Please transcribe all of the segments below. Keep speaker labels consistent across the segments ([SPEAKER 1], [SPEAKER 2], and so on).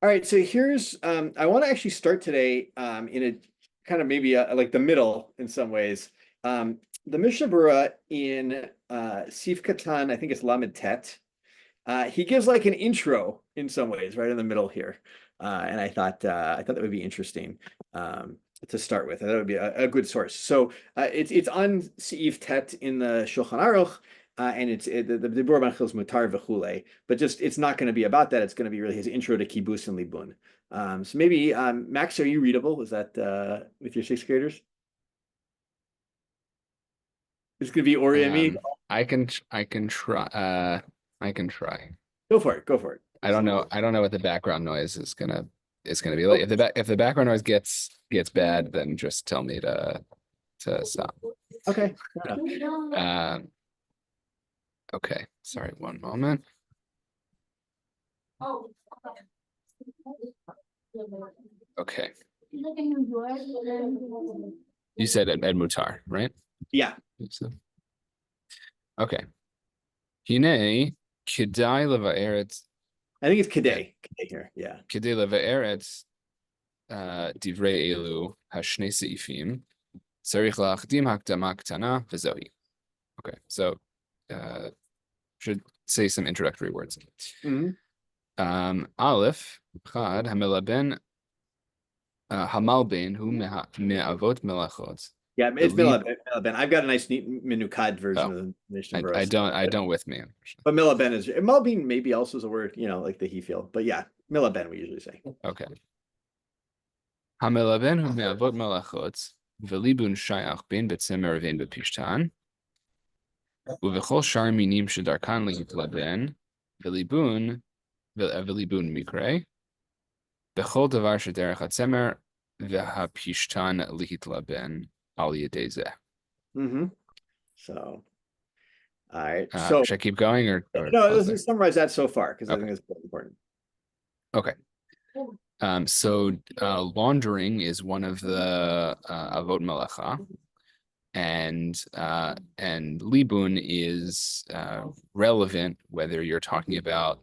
[SPEAKER 1] All right, so here's I want to actually start today in a kind of maybe like the middle in some ways. The Mishnah Berurah in Sif Katan, I think it's Lamed Tet. He gives like an intro in some ways, right in the middle here, and I thought that would be interesting to start with. I thought it would be a good source. So it's on Sif Tet in the Shulchan Aruch, and the Berurah Banchil's Mutar v'chule, but just it's not going to be about that. It's going to be really his intro to Kibbutz and Libun. So maybe Max, are you readable? Is that with your sixth graders? It's going to be Ori and me.
[SPEAKER 2] I can try. I can try.
[SPEAKER 1] Go for it. Go for it.
[SPEAKER 2] I don't know what the background noise is gonna be like.
[SPEAKER 1] Oh,
[SPEAKER 2] If the background noise gets bad, then just tell me to stop.
[SPEAKER 1] okay.
[SPEAKER 2] Um, okay. Sorry, one moment. Okay. You said Ed Mutar, right?
[SPEAKER 1] Yeah.
[SPEAKER 2] So, okay. Hine kidai leva'eretz
[SPEAKER 1] I think it's Kadeh. Kadeh here. Yeah.
[SPEAKER 2] kidai leva'eretz divrei elu hashne seifim tzarich la'achdim hakdama ktana v'zohi. Okay, so should say some introductory words.
[SPEAKER 1] Mhm.
[SPEAKER 2] Aleph chad hamelaben hamalben hu me'avot melachot.
[SPEAKER 1] Yeah, it's
[SPEAKER 2] Lead.
[SPEAKER 1] Milaben. I've got a nice neat Minukad version
[SPEAKER 2] Oh,
[SPEAKER 1] of the Mishnah
[SPEAKER 2] I,
[SPEAKER 1] Berurah.
[SPEAKER 2] I don't with me.
[SPEAKER 1] But Milaben is Malbin maybe also is a word, like the he feel. But yeah, Milaben we usually say.
[SPEAKER 2] Okay. Hamelaben hu me'avot melachot v'libun shayach ben betzemer v'en bepishtan uvechol shar minim shedarkan lehitlaben v'libun mikre bechol davar shederech hatzemer v'hapishtan lehitlaben al yedei zeh.
[SPEAKER 1] Mm-hmm. So, all right. So,
[SPEAKER 2] Should I keep going or
[SPEAKER 1] no,
[SPEAKER 2] pause there?
[SPEAKER 1] let's summarize that so far because I
[SPEAKER 2] Okay.
[SPEAKER 1] think it's important.
[SPEAKER 2] Okay. So laundering is one of the avot melacha, and libun is relevant whether you're talking about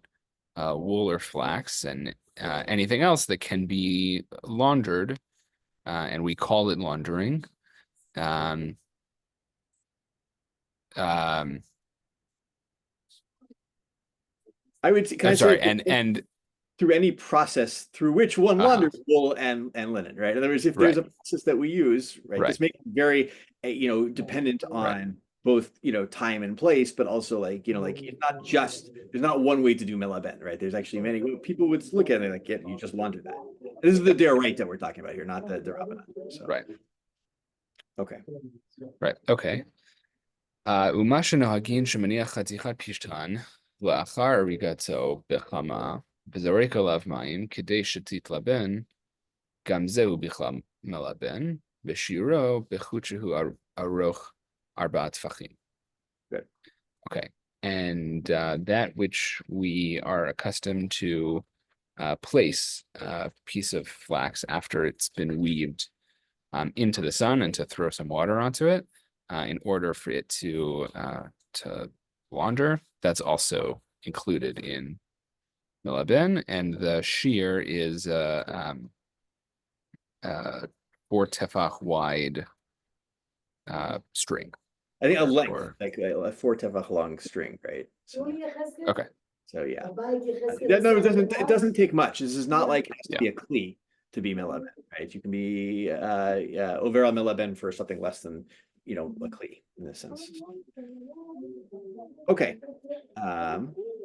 [SPEAKER 2] wool or flax and anything else that can be laundered, and we call it laundering. Um,
[SPEAKER 1] I would. Can I
[SPEAKER 2] I'm sorry,
[SPEAKER 1] say
[SPEAKER 2] and
[SPEAKER 1] through any process through which one launders wool and linen, right? In other words, if there's
[SPEAKER 2] right,
[SPEAKER 1] a process that we use, right, this
[SPEAKER 2] right,
[SPEAKER 1] makes it very, dependent
[SPEAKER 2] right,
[SPEAKER 1] on both, time and place, but also like it's not just there's not one way to do Melaben, right? There's actually many people would look at it like, yeah, you just launder that. This is the right that we're talking about here, not the Rabbanan. So
[SPEAKER 2] right,
[SPEAKER 1] okay.
[SPEAKER 2] right. Okay. ומה שנוהגים שמניח חתיכת פשטן לאחר הריגתו בחמה וזורק עליו מים כדי שתתלבן, גם זהו בכלל מלבן, ושיעורו בחוט שהוא ארוך 4 טפחים.
[SPEAKER 1] Good.
[SPEAKER 2] Okay, and that which we are accustomed to place a piece of flax after it's been weaved into the sun and to throw some water onto it in order for it to launder. That's also included in Milaben, and the Shiur is 4 tefach wide string.
[SPEAKER 1] I think a length, like a 4 tefach long string, right? So,
[SPEAKER 2] Okay.
[SPEAKER 1] So yeah, no, it doesn't take much. This is not like it has to be a kli to be Melaben, right? You can be overall Melaben for something less than a kli in this sense. Okay.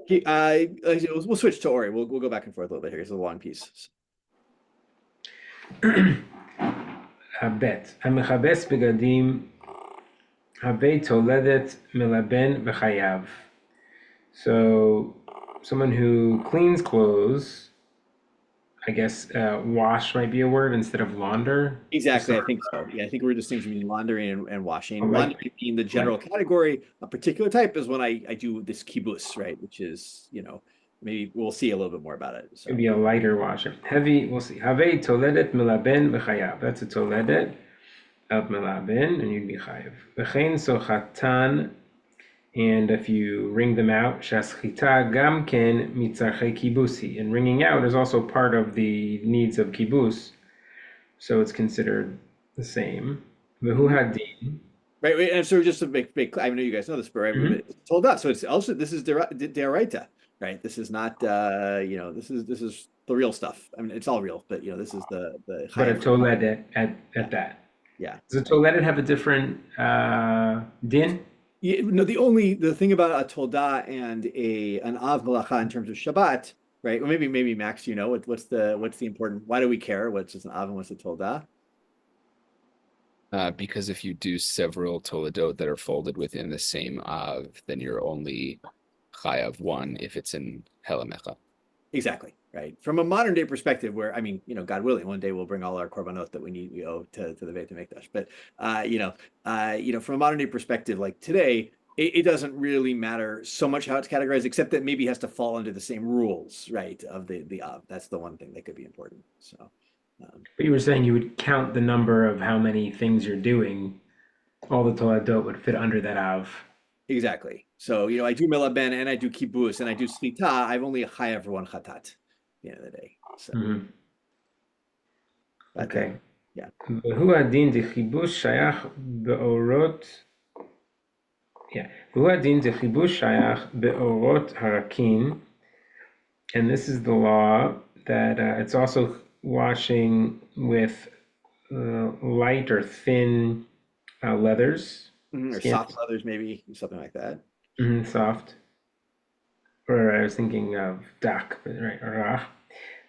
[SPEAKER 1] We'll switch to Ori. We'll go back and forth a little bit here. It's a long piece.
[SPEAKER 3] הבט, המכבס בגדים, הבית תולדת מלבן בחייו. So someone who cleans clothes, I guess wash might be a word instead of launder.
[SPEAKER 1] Exactly, I think so. Yeah, I think we're distinguishing between laundering and washing.
[SPEAKER 3] Right.
[SPEAKER 1] Laundering being the general category. A particular type is when I do this kibbutz, right? Which is, maybe we'll see a little bit more about it. So.
[SPEAKER 3] It'd be a lighter washer. Heavy, we'll see. Havei toledet melaben b'chayav. That's a toledet of melaben, and you'd be chayav. V'chein sochatan And if you wring them out, shaschita gam ken mitzarchei kibusi. And wringing out is also part of the needs of kibus, so it's considered the same. V'hu hadin.
[SPEAKER 1] Right, and so just to make I know you guys know this, but right, it's told us. So it's also this is deraita, right? This is not this is the real stuff. I mean, it's all real, but this is the
[SPEAKER 3] But a toledet at that.
[SPEAKER 1] Yeah.
[SPEAKER 3] Does a toledet have a different din?
[SPEAKER 1] Yeah, no, the thing about a tolda and an av malacha in terms of Shabbat, right? Well, maybe Max, what's the important? Why do we care? What's just an av and what's a tolda?
[SPEAKER 2] Because if you do several toledot that are folded within the same av, then you're only chayav one if it's in helamecha.
[SPEAKER 1] Exactly, right. From a modern day perspective, where I mean, God willing, one day we'll bring all our korbanot that we owe to the Beit HaMikdash. But from a modern day perspective, like today, it doesn't really matter so much how it's categorized, except that maybe it has to fall under the same rules, right? Of the av. That's the one thing that could be important. So.
[SPEAKER 3] But you were saying you would count the number of how many things you're doing. All the toledot would fit under that av.
[SPEAKER 1] Exactly. So, I do melaben and I do kibus and I do slita. I've only a chayav for one chatat at the end of the day. So,
[SPEAKER 3] okay.
[SPEAKER 1] Yeah.
[SPEAKER 3] V'hu hadin de chibus shayach be'orot. Yeah. V'hu hadin de chibus shayach be'orot harakin. And this is the law that it's also washing with light or thin leathers.
[SPEAKER 1] Or soft leathers, maybe something like that.
[SPEAKER 3] Soft. Or I was thinking of dak, but right, orach.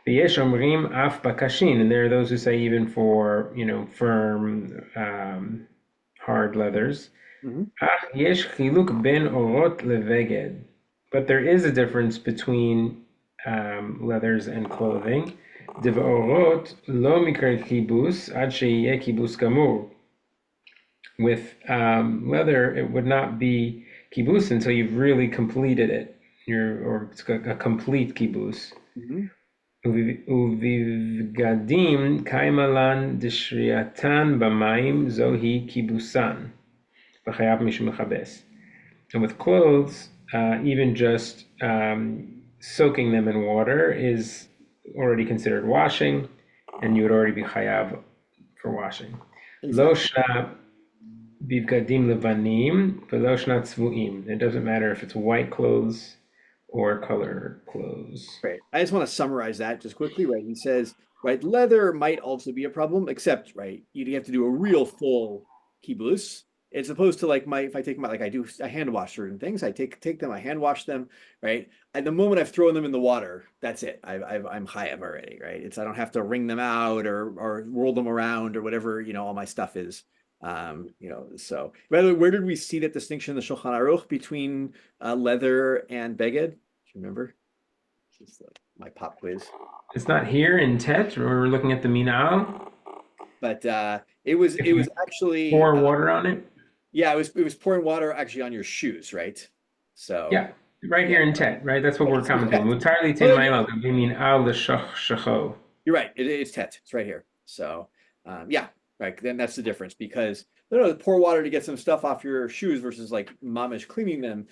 [SPEAKER 3] V'yesh omrim af bakashin, and there are those who say even for firm, hard leathers. Ach yesh chiluk ben orot leveged, but there is a difference between leathers and clothing. Devorot lo mikra kibus ad sheyeh kibus gamur. With leather, it would not be kibus until you've really completed it, or it's a complete kibus. Uvivgadim kaimalan deshriatan b'mayim zohi kibusan v'chayav mishum mechabes. And with clothes, even just soaking them in water is already considered washing, and you would already be chayav for washing. Lo shna bivgadim levanim v'lo shna tzvuim. It doesn't matter if it's white clothes or color clothes.
[SPEAKER 1] Right. I just want to summarize that just quickly, right? He says, right, leather might also be a problem, except, right, you have to do a real full kibus. As opposed to like if I take like I do, I hand wash certain things. I take them, I hand wash them, right? At the moment I've thrown them in the water, that's it. I'm chayav already, right? I don't have to wring them out or roll them around or whatever, all my stuff is. So by the way, where did we see that distinction in the Shulchan Aruch between leather and beged? Do you remember? It's my pop quiz.
[SPEAKER 3] It's not here in Tet. We're looking at the Minal.
[SPEAKER 1] But it was actually
[SPEAKER 3] pour water on it.
[SPEAKER 1] Yeah, it was pouring water actually on your shoes, right? So
[SPEAKER 3] yeah, right here in Tet, right? That's what we're commenting. Mutarli tin ma'il mean al shacho.
[SPEAKER 1] You're right. It's Tet. It's right here. So yeah, right. Then that's the difference because pour water to get some stuff off your shoes versus like mamish cleaning them.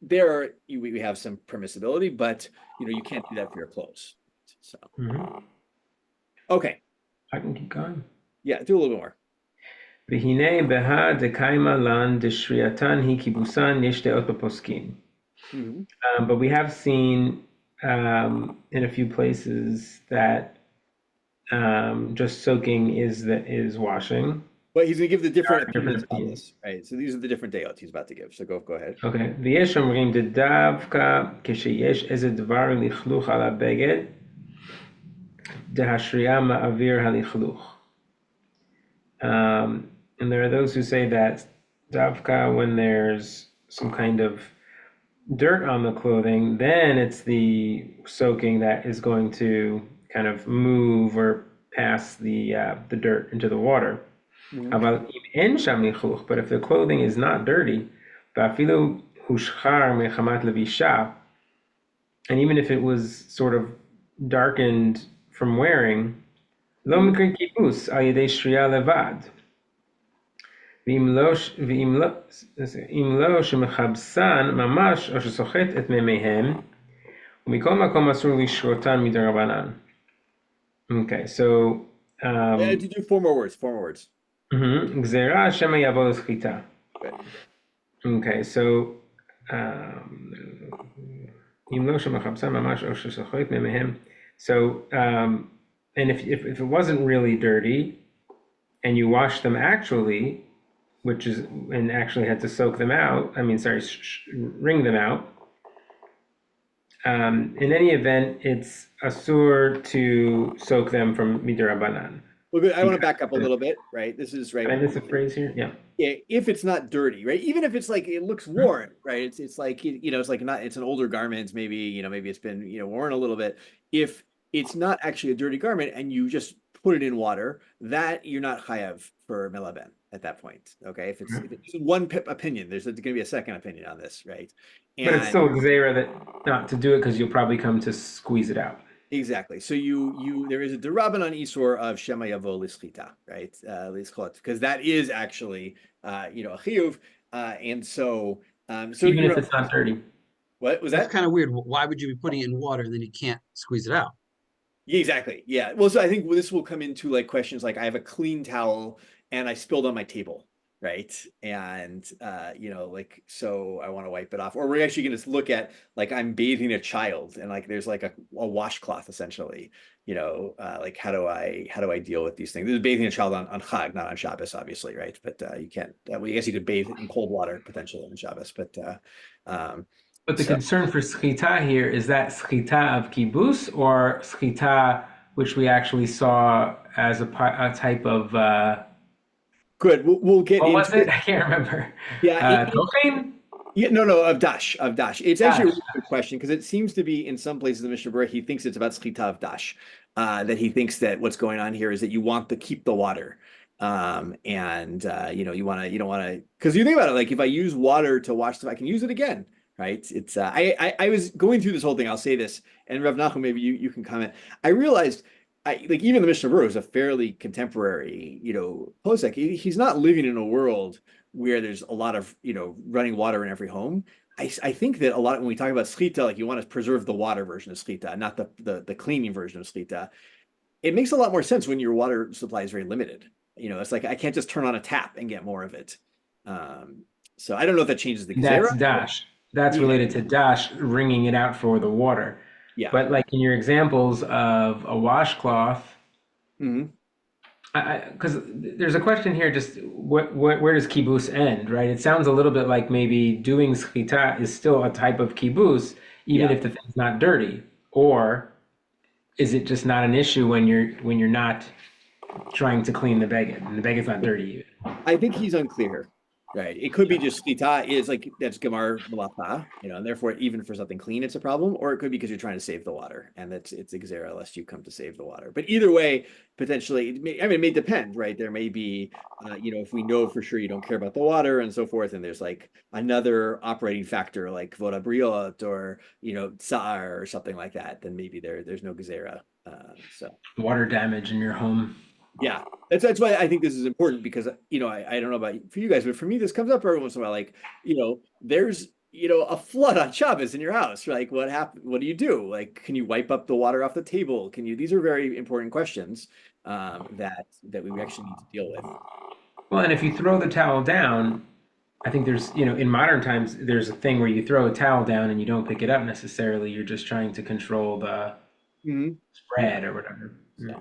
[SPEAKER 1] There we have some permissibility, but you can't do that for your clothes. So okay,
[SPEAKER 3] I can keep going.
[SPEAKER 1] Yeah, do a little bit more.
[SPEAKER 3] V'hinei beha dekaima lan deshriatan hi kibusan yesh deot b'poskin. But we have seen in a few places that just soaking is washing.
[SPEAKER 1] But he's going to give the different opinions on this, right? So these are the different dayot he's about to give. So go ahead.
[SPEAKER 3] Okay. V'yesh omrim dedavka kesheyesh eze dvar lichluch ala beged dehashriya ma'avir halichluch. And there are those who say that davka, when there's some kind of dirt on the clothing, then it's the soaking that is going to kind of move or pass the dirt into the water. But if the clothing is not dirty, and even if it was sort of darkened from wearing, lo mikra kibus al yedei shriya levad. ואם לא שמכבסן ממש או שסוחט את מימיהם, ומכל מקום אסור לשחוטן מדרבנן. Okay, so
[SPEAKER 1] To do four more words.
[SPEAKER 3] גזירה שמא יבוא לשחיטה. Okay, so אם לא שמכבסן ממש או שסוחט מימיהם. So and if it wasn't really dirty and you washed them actually, which is, and actually had to soak them out, wring them out. In any event, it's asur to soak them from midirabanan.
[SPEAKER 1] Well, good. I want to back up a little bit, right? This is right.
[SPEAKER 3] Can I miss a phrase here? Yeah.
[SPEAKER 1] Yeah, if it's not dirty, right? Even if it's like it looks worn, right? It's like it's like not. It's an older garment. Maybe maybe it's been worn a little bit. If it's not actually a dirty garment and you just put it in water, that you're not chayav for melaben at that point. Okay, if it's one opinion, there's going to be a second opinion on this, right?
[SPEAKER 3] But it's still gzeira that not to do it because you'll probably come to squeeze it out.
[SPEAKER 1] Exactly. So there is a derabanan isur of shema yavo lischita, right? Lischot, because that is actually a chiyuv, and so
[SPEAKER 3] even if it's not dirty.
[SPEAKER 1] What was that?
[SPEAKER 4] That's kind of weird. Why would you be putting it in water and then you can't squeeze it out?
[SPEAKER 1] Yeah, exactly. Yeah. Well, so I think this will come into like questions like I have a clean towel and I spilled on my table, right? And like so I want to wipe it off. Or we're actually going to look at like I'm bathing a child and like there's like a washcloth essentially. Like how do I deal with these things? This is bathing a child on Chag, not on Shabbos, obviously, right? But you can't. I guess you could bathe in cold water potentially on Shabbos, but
[SPEAKER 3] the concern for schita here is that schita of kibus or schita, which we actually saw as a type of.
[SPEAKER 1] Good. We'll get.
[SPEAKER 3] What was it? I can't remember.
[SPEAKER 1] Yeah. No, of dash. It's actually a really good question because it seems to be in some places in the Mishnah Berurah he thinks it's about schita of dash. That he thinks that what's going on here is that you want to keep the water. You don't want to, because you think about it, like if I use water to wash stuff, I can use it again. Right. It's I was going through this whole thing. I'll say this, and Rav Nachum, maybe you can comment. I realized like even the Mishnah Berurah is a fairly contemporary, posek. He's not living in a world where there's a lot of running water in every home. I think that a lot when we talk about schita, like you want to preserve the water version of schita, not the cleaning version of schita. It makes a lot more sense when your water supply is very limited. It's like I can't just turn on a tap and get more of it. So I don't know if that changes the
[SPEAKER 3] That's dash. That's related to dash, wringing it out for the water.
[SPEAKER 1] Yeah.
[SPEAKER 3] But like in your examples of a washcloth, because there's a question here, just where does kibus end, right? It sounds a little bit like maybe doing schita is still a type of kibus, even if the thing's not dirty. Or is it just not an issue when you're not trying to clean the beged and the beged's not dirty even?
[SPEAKER 1] I think he's unclear. Right. It could be just schita is like that's gemar malacha, and therefore even for something clean it's a problem, or it could be because you're trying to save the water and it's a gzera lest you come to save the water. But either way, potentially, it may depend, right? There may be, if we know for sure you don't care about the water and so forth, and there's like another operating factor like voda briot or tsar or something like that, then maybe there's no gzera. So
[SPEAKER 3] water damage in your home.
[SPEAKER 1] Yeah, that's why I think this is important because I don't know about for you guys, but for me this comes up every once in a while. Like there's a flood on Shabbos in your house. Like what happened? What do you do? Like can you wipe up the water off the table? These are very important questions that we actually need to deal with.
[SPEAKER 3] Well, and if you throw the towel down, I think there's in modern times there's a thing where you throw a towel down and you don't pick it up necessarily. You're just trying to control the spread or whatever.
[SPEAKER 1] Yeah.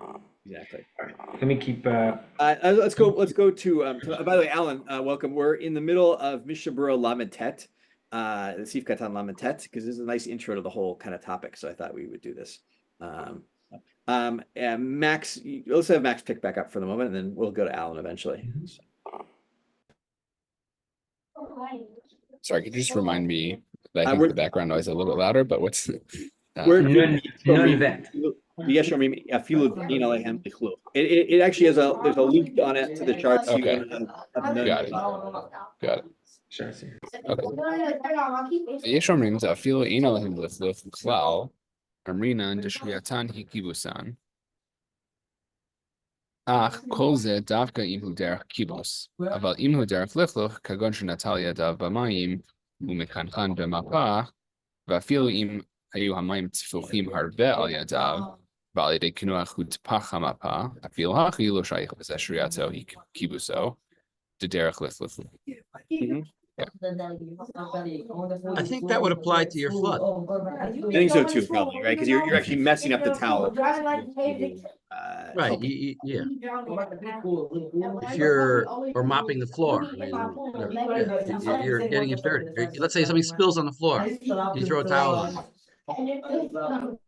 [SPEAKER 1] Exactly.
[SPEAKER 3] All right. Let me keep.
[SPEAKER 1] Let's go to. By the way, Alan, welcome. We're in the middle of Mishnah Berurah Lamed Tet, the Sif Katan Lamed Tet, because this is a nice intro to the whole kind of topic. So I thought we would do this. And Max, let's have Max pick back up for the moment, and then we'll go to Alan eventually.
[SPEAKER 2] Sorry, could you just remind me that I think the background noise is a little bit louder, but what's
[SPEAKER 1] it actually has there's a link on it to the charts.
[SPEAKER 2] Okay. Got it.
[SPEAKER 3] Sure.
[SPEAKER 2] יש אומרים זה אפילו אין עליהם לפלוף כלל, אמרינן דשריעתן היא כיבוסן. אך כל זה דווקא אם הוא דרך קיבוס. אבל אם הוא דרך לכלוך, כגון שנטל ידיו במים ומקנקן במפה, ואפילו אם היו המים צפוחים הרבה על ידיו, ועל ידי קינוח הוטפח המפה, אפילו הכי לא שייך בזה שריעתו היא קיבוסו, דרך לכלוך.
[SPEAKER 4] I think that would apply to your flood.
[SPEAKER 1] I think so too, probably, right? Because you're actually messing up the towel.
[SPEAKER 4] Right, yeah. If you're, or mopping the floor, I mean, whatever, yeah, you're getting it dirty. Let's say something spills on the floor, you throw a towel on it.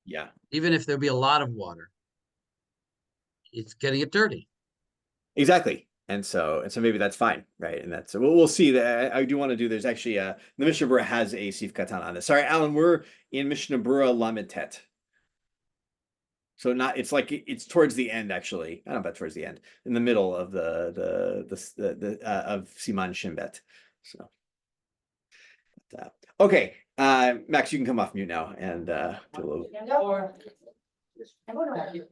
[SPEAKER 1] Yeah.
[SPEAKER 4] Even if there'll be a lot of water, it's getting it dirty.
[SPEAKER 1] Exactly. And so maybe that's fine, right? And that's we'll see that I do want to do. There's actually the Mishnah Berurah has a Sif Katan on this. Sorry, Alan, we're in Mishnah Berurah Lamed Tet. So not it's like it's towards the end actually. I don't know about towards the end, in the middle of the of Siman Shimbet. So okay, Max, you can come off mute now and do a little.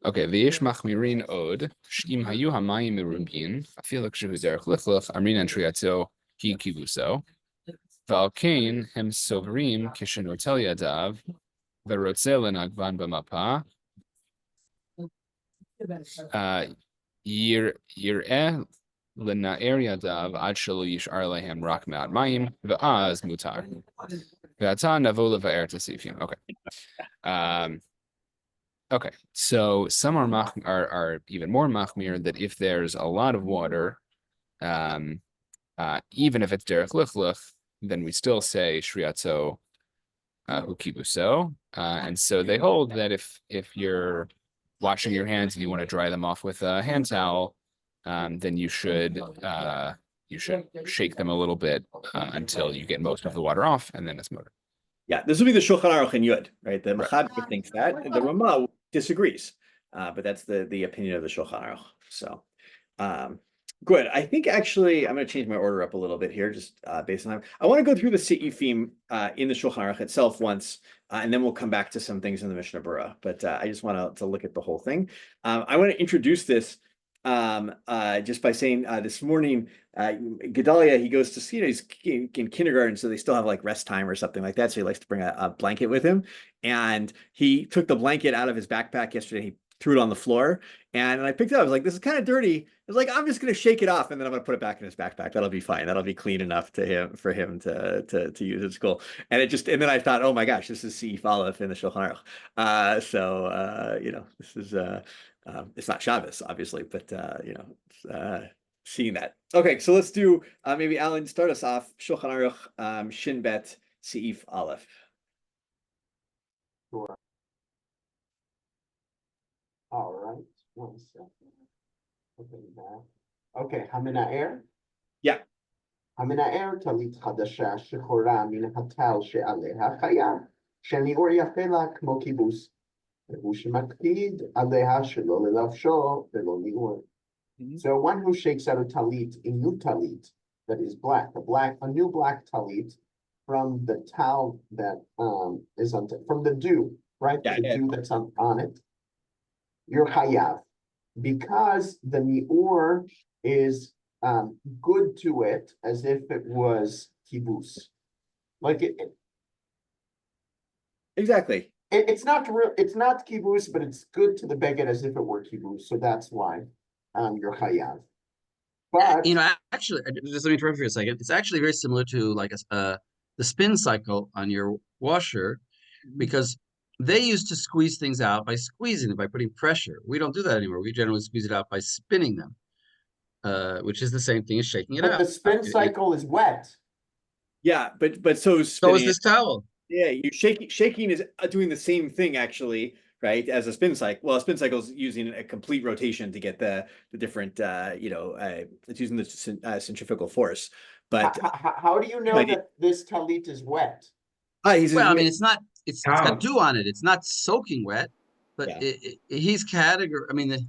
[SPEAKER 2] אוקיי, ויש מחמירין עוד, שאם היו המים מרובין, אפילו כשהוא דרך לכלוך, אמרינן שריעתו היא קיבוסו, ועל כן הם סוברים כשנוטל ידיו, ורוצה לנגבן במפה, יראה לנער ידיו עד שלא ישאר להם רק מעט מים, ואז מותר. ועתה נבוא לבאר את הסעיפים. Okay. Okay, so some are even more machmir that if there's a lot of water, even if it's derech lichluch, then we still say shriatzo hukibuso. And so they hold that if you're washing your hands and you want to dry them off with a hand towel, then you should shake them a little bit until you get most of the water off, and then it's motor.
[SPEAKER 1] Yeah, this will be the Shulchan Aruch and Yud, right? The Mechaber thinks that, the Ramah disagrees, but that's the opinion of the Shulchan Aruch. So, good. I think actually I'm going to change my order up a little bit here, just based on time. I want to go through the Se'ifim in the Shulchan Aruch itself once, and then we'll come back to some things in the Mishnah Berurah. But I just want to look at the whole thing. I want to introduce this just by saying this morning, Gedalia, he goes to see, he's in kindergarten, so they still have like rest time or something like that. So he likes to bring a blanket with him. And he took the blanket out of his backpack yesterday. He threw it on the floor. And I picked it up. I was like, this is kind of dirty. I was like, I'm just going to shake it off and then I'm going to put it back in his backpack. That'll be fine. That'll be clean enough for him to use at school. And then I thought, oh my gosh, this is Seif Aleph in the Shulchan Aruch. So this is it's not Shabbos, obviously, but seeing that. Okay, so let's do maybe Alan, start us off. Shulchan Aruch Shin Bet Seif Aleph.
[SPEAKER 5] Sure. All right, 1 second. Okay, back. Okay, Hamina'er?
[SPEAKER 1] Yeah.
[SPEAKER 5] Hamina'er talit chadasha shechora min hatal she'aleha chayav sheni'or yafela kmo kibus. והוא שמקפיד עליה שלא ללבשו ולא ליאור. So one who shakes out a talit, a new talit that is black, a new black talit from the towel that is on from the dew, right? The dew that's on it. You're chayav, because the ni'ur is good to it as if it was kibus, like it.
[SPEAKER 1] Exactly.
[SPEAKER 5] It's not real. It's not kibus, but it's good to the beged as if it were kibus. So that's why you're chayav. But
[SPEAKER 4] actually, just let me interrupt for a second. It's actually very similar to like the spin cycle on your washer, because they used to squeeze things out by squeezing it, by putting pressure. We don't do that anymore. We generally squeeze it out by spinning them, which is the same thing as shaking it out.
[SPEAKER 5] But the spin cycle is wet.
[SPEAKER 1] Yeah, but so
[SPEAKER 4] is this towel.
[SPEAKER 1] Yeah, shaking is doing the same thing actually, right? As a spin cycle. Well, a spin cycle is using a complete rotation to get the different, it's using the centrifugal force. But
[SPEAKER 5] how do you know that this talit is wet?
[SPEAKER 4] I mean, it's got dew on it. It's not soaking wet, but he's category. I mean, it's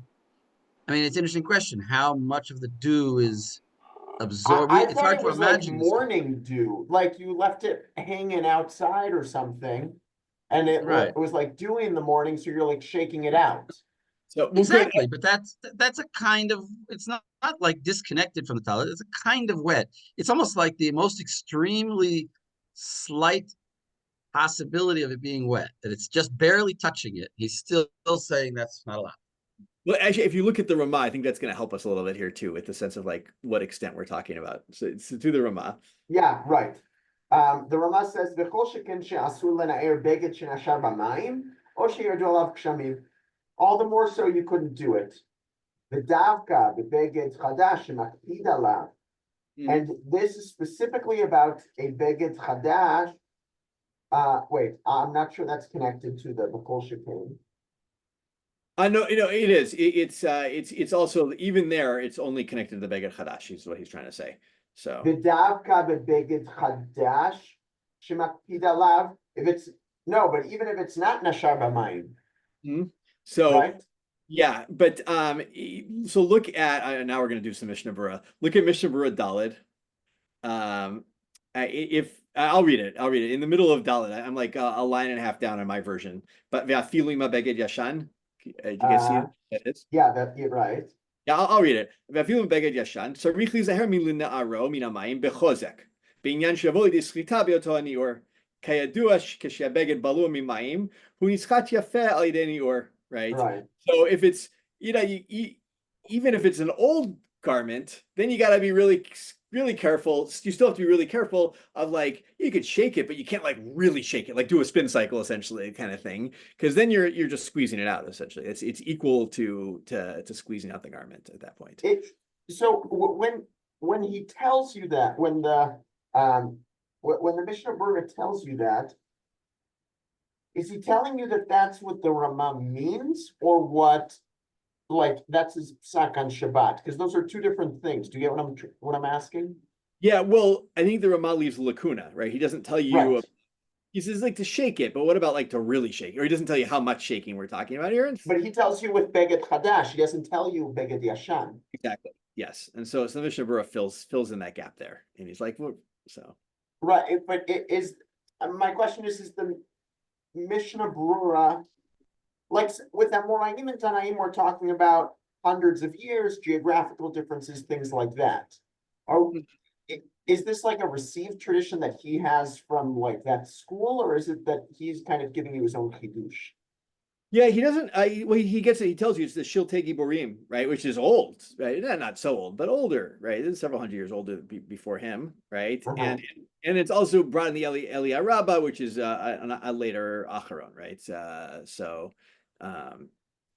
[SPEAKER 4] an interesting question. How much of the dew is absorbed?
[SPEAKER 5] It's hard to imagine. Like morning dew, like you left it hanging outside or something, and it was like dewy in the morning, so you're like shaking it out.
[SPEAKER 1] So well, good.
[SPEAKER 4] Exactly, but that's a kind of, it's not like disconnected from the talent. It's a kind of wet. It's almost like the most extremely slight possibility of it being wet, that it's just barely touching it. He's still saying that's not allowed.
[SPEAKER 1] Well, actually, if you look at the Ramah, I think that's going to help us a little bit here too, with the sense of like what extent we're talking about. So to the Ramah.
[SPEAKER 5] Yeah, right. The Rama says, "V'chol sheken she'asur lena'er beged shenashar b'mayim, or sheyardu alav kshamim." All the more so you couldn't do it. V'davka b'beged chadash shemakpid alav. And this is specifically about a beged chadash. Wait, I'm not sure that's connected to the v'chol sheken.
[SPEAKER 1] No, it is. It's also even there. It's only connected to the Beged Chadash. Is what he's trying to say. So
[SPEAKER 5] V'davka b'beged chadash shemakpid alav. If it's no, but even if it's not nashar b'mayim.
[SPEAKER 1] So
[SPEAKER 5] right?
[SPEAKER 1] yeah, but so look at now we're going to do some Mishnah Berurah. Look at Mishnah Berurah Daled. If I'll read it in the middle of Daled. I'm like a line and a half down on my version. But Ve'afilu ima beged yashan. Do you guys see it?
[SPEAKER 5] Yeah, that's right.
[SPEAKER 1] Yeah, I'll read it. Ve'afilu ima beged yashan. Tzarich lizaher milin na'aro min hamayim bechozek. B'inyan shavo li'di schlita be'oto hanior. Kayadua כשהבגד בלוע ממים, הוא נסחט יפה על ידי ניעור, right?
[SPEAKER 5] Right.
[SPEAKER 1] So if it's, even if it's an old garment, then you got to be really, really careful. You still have to be really careful of like, you could shake it, but you can't like really shake it, like do a spin cycle essentially kind of thing. Because then you're just squeezing it out essentially. It's equal to squeezing out the garment at that point.
[SPEAKER 5] So when he tells you that, when the Mishnah Berurah tells you that, is he telling you that that's what the Ramah means, or what? Like that's his psak on Shabbat? Because those are two different things. Do you get what I'm asking?
[SPEAKER 1] Yeah, well, I think the Ramah leaves a lacuna, right? He doesn't tell you.
[SPEAKER 5] Right.
[SPEAKER 1] He says like to shake it, but what about like to really shake it? Or he doesn't tell you how much shaking we're talking about here.
[SPEAKER 5] But he tells you with Beged Chadash. He doesn't tell you Beged Yashan.
[SPEAKER 1] Exactly. Yes, and so the Mishnah Berurah fills in that gap there, and he's like, well, so.
[SPEAKER 5] Right, but my question is the Mishnah Berurah, like with Amoraim and Tanaim, we're talking about hundreds of years, geographical differences, things like that. Is this like a received tradition that he has from like that school, or is it that he's kind of giving you his own chidush?
[SPEAKER 1] Yeah, he doesn't. Well, he gets it. He tells you it's the Shiltei Giborim, right? Which is old, right? Not so old, but older, right? It's several hundred years older before him, right? And it's also brought in the Eli Rabbah, which is a later Acharon, right?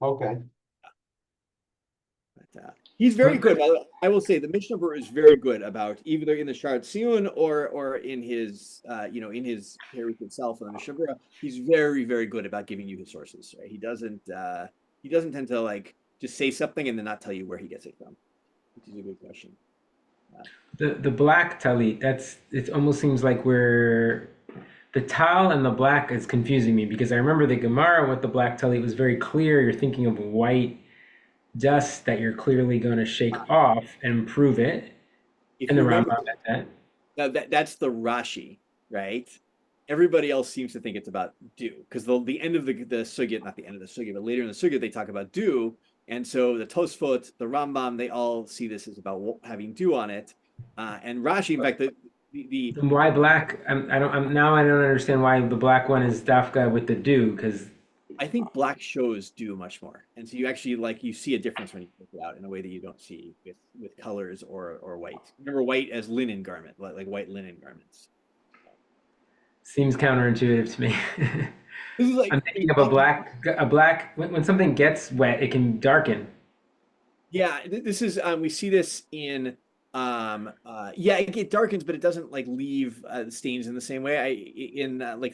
[SPEAKER 5] Okay.
[SPEAKER 1] But, he's very good. I will say the Mishnah Berurah is very good about either in the Sha'ar Tziyun or in his in his Perek itself in the Mishnah Berurah. He's very, very good about giving you his sources. Right? He doesn't tend to like just say something and then not tell you where he gets it from, which is a good question.
[SPEAKER 3] The black talit, it almost seems like the tal and the black is confusing me, because I remember the Gemara with the black talit was very clear. You're thinking of white dust that you're clearly going to shake off and prove it. And the Rambam at that.
[SPEAKER 1] Now that's the Rashi, right? Everybody else seems to think it's about dew, because the end of the sugya, not the end of the sugya, but later in the sugya they talk about dew, and so the Tosfot, the Rambam, they all see this as about having dew on it, and Rashi, in fact, the
[SPEAKER 3] why black? I don't understand why the black one is dafka with the dew, because
[SPEAKER 1] I think black shows dew much more, and so you actually you see a difference when you put it out in a way that you don't see with colors or white. Remember white as linen garment, like white linen garments.
[SPEAKER 3] Seems counterintuitive to me.
[SPEAKER 1] This is like,
[SPEAKER 3] I'm thinking of a black when something gets wet, it can darken. Yeah,
[SPEAKER 1] this is we see this in it darkens, but it doesn't like leave stains in the same way.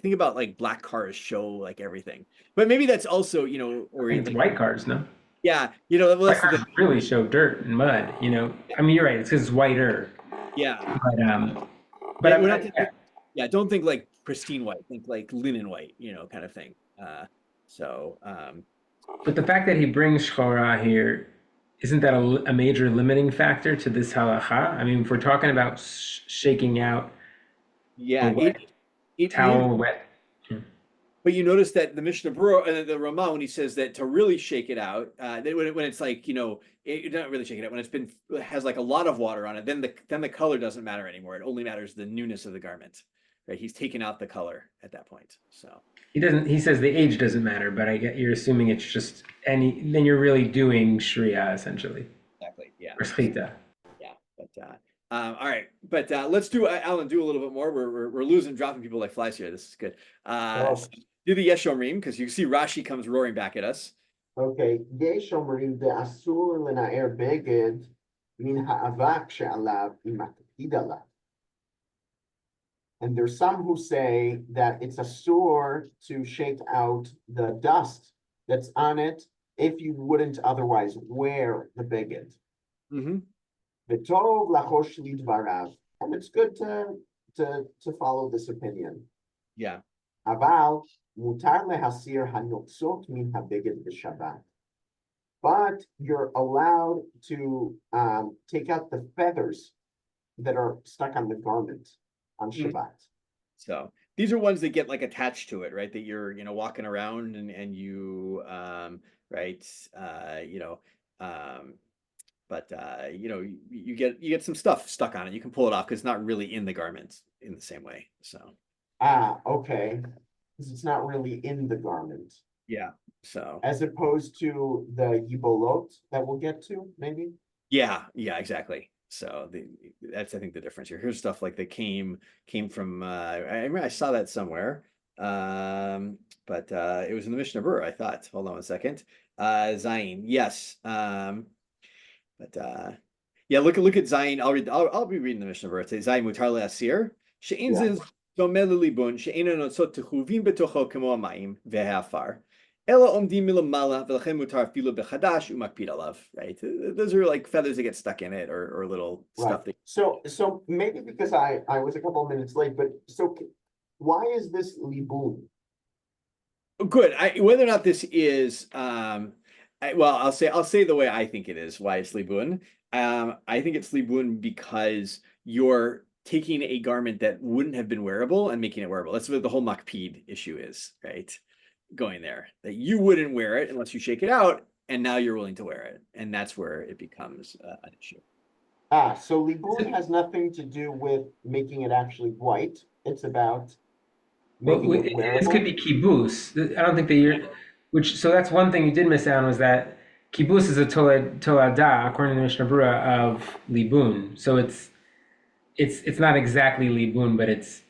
[SPEAKER 1] Think about like black cars show like everything, but maybe that's also
[SPEAKER 3] or it's white cars, no?
[SPEAKER 1] Yeah,
[SPEAKER 3] white cars really show dirt and mud. I mean, you're right. It's because it's whiter.
[SPEAKER 1] Yeah,
[SPEAKER 3] but
[SPEAKER 1] don't think like pristine white. Think like linen white, kind of thing.
[SPEAKER 3] But the fact that he brings shchora here, isn't that a major limiting factor to this halacha? I mean, if we're talking about shaking out,
[SPEAKER 1] towel
[SPEAKER 3] wet.
[SPEAKER 1] But you notice that the Mishnah Berurah and the Ramah, when he says that to really shake it out, when it's like, it not really shake it out, when it has like a lot of water on it, then the color doesn't matter anymore. It only matters the newness of the garment. Right? He's taken out the color at that point. So
[SPEAKER 3] He says the age doesn't matter, but I get you're assuming it's just then you're really doing Sharia essentially.
[SPEAKER 1] exactly, yeah.
[SPEAKER 3] Or Shchita.
[SPEAKER 1] Yeah, but all right, but let's do Alan, do a little bit more. We're dropping people like flies here. This is good. Do the Yeshomrim, because you see Rashi comes roaring back at us.
[SPEAKER 5] Okay, יש אומרים ואסור לנער בגד מן האבק שעליו אם מקפיד עליו. And there's some who say that it's asur to shake out the dust that's on it if you wouldn't otherwise wear the beged. V'tov lachosh lidvarav, and it's good to follow this opinion.
[SPEAKER 1] Yeah.
[SPEAKER 5] Aval mutar lehasir hanotzot min habeged b'shabbat. But you're allowed to take out the feathers that are stuck on the garment on Shabbat.
[SPEAKER 1] So these are ones that get like attached to it, right? That you're, walking around and you, right, but you get some stuff stuck on it. You can pull it off because it's not really in the garment in the same way. So.
[SPEAKER 5] Okay. Because it's not really in the garment.
[SPEAKER 1] Yeah. So.
[SPEAKER 5] As opposed to the yibolot that we'll get to, maybe.
[SPEAKER 1] Yeah. Exactly. So that's, I think, the difference here. Here's stuff like that came from. I remember I saw that somewhere, but it was in the Mishnah Berurah, I thought. Hold on one second. Zayin, yes, but yeah. Look at Zayin. I'll be reading the Mishnah Berurah. Zayin mutar le'asir she'in zin domeh lelibun she'ein notzot techuvim betocho kemo hamayim ve'ha'afar. Right? Those are like feathers that get stuck in it or little stuff.
[SPEAKER 5] So maybe because I was a couple of minutes late, but so why is this libun?
[SPEAKER 1] Good. Whether or not this is, I'll say the way I think it is, why it's libun. I think it's libun because you're taking a garment that wouldn't have been wearable and making it wearable. That's what the whole makpid issue is, right? Going there, that you wouldn't wear it unless you shake it out, and now you're willing to wear it, and that's where it becomes an issue.
[SPEAKER 5] So libun has nothing to do with making it actually white. It's about making it wearable.
[SPEAKER 3] This could be kibbutz. I don't think that so that's one thing you did miss out on, was that kibbutz is a tolada, according to the Mishnah Berurah, of libun. So it's not exactly libun, but it's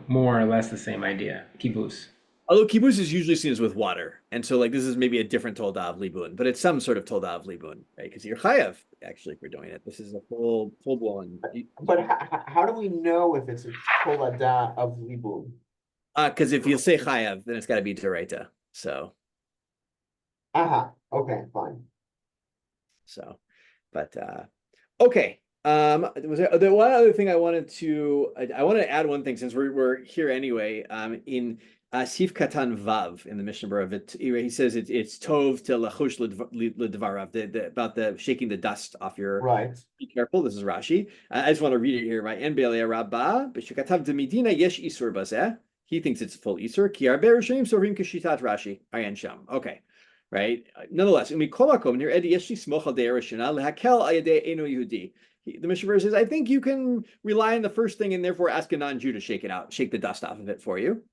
[SPEAKER 3] more or less the same idea. Kibbutz.
[SPEAKER 1] Although kibbutz is usually seen as with water, and so like this is maybe a different tolda of libun, but it's some sort of tolda of libun, right? Because you're chayav actually for doing it. This is a full blown.
[SPEAKER 5] But how do we know if it's a tolada of libun?
[SPEAKER 1] Because if you say chayav, then it's got to be d'oraita. So.
[SPEAKER 5] Okay, fine.
[SPEAKER 1] So, but okay. Was there one other thing I wanted to add one thing since we're here anyway. In Sif Katan Vav in the Mishnah Berurah, he says it's tov to lachush ledvarav, about the shaking the dust off your.
[SPEAKER 5] Right.
[SPEAKER 1] Be careful. This is Rashi. I just want to read it here. Right. En be'alei rabba b'shekatav demidina yesh isur bazeh. He thinks it's full isur. Ki arbe rishonim sorim kashitat Rashi. Ayan sham. Okay. Right. Nonetheless, in mikol makom near edi yesh lismoch al de'er rishona lehakel ayadei eno Yehudi. The Mishnah Berurah says, I think you can rely on the first thing and therefore ask a non-Jew to shake it out, shake the dust off of it for you.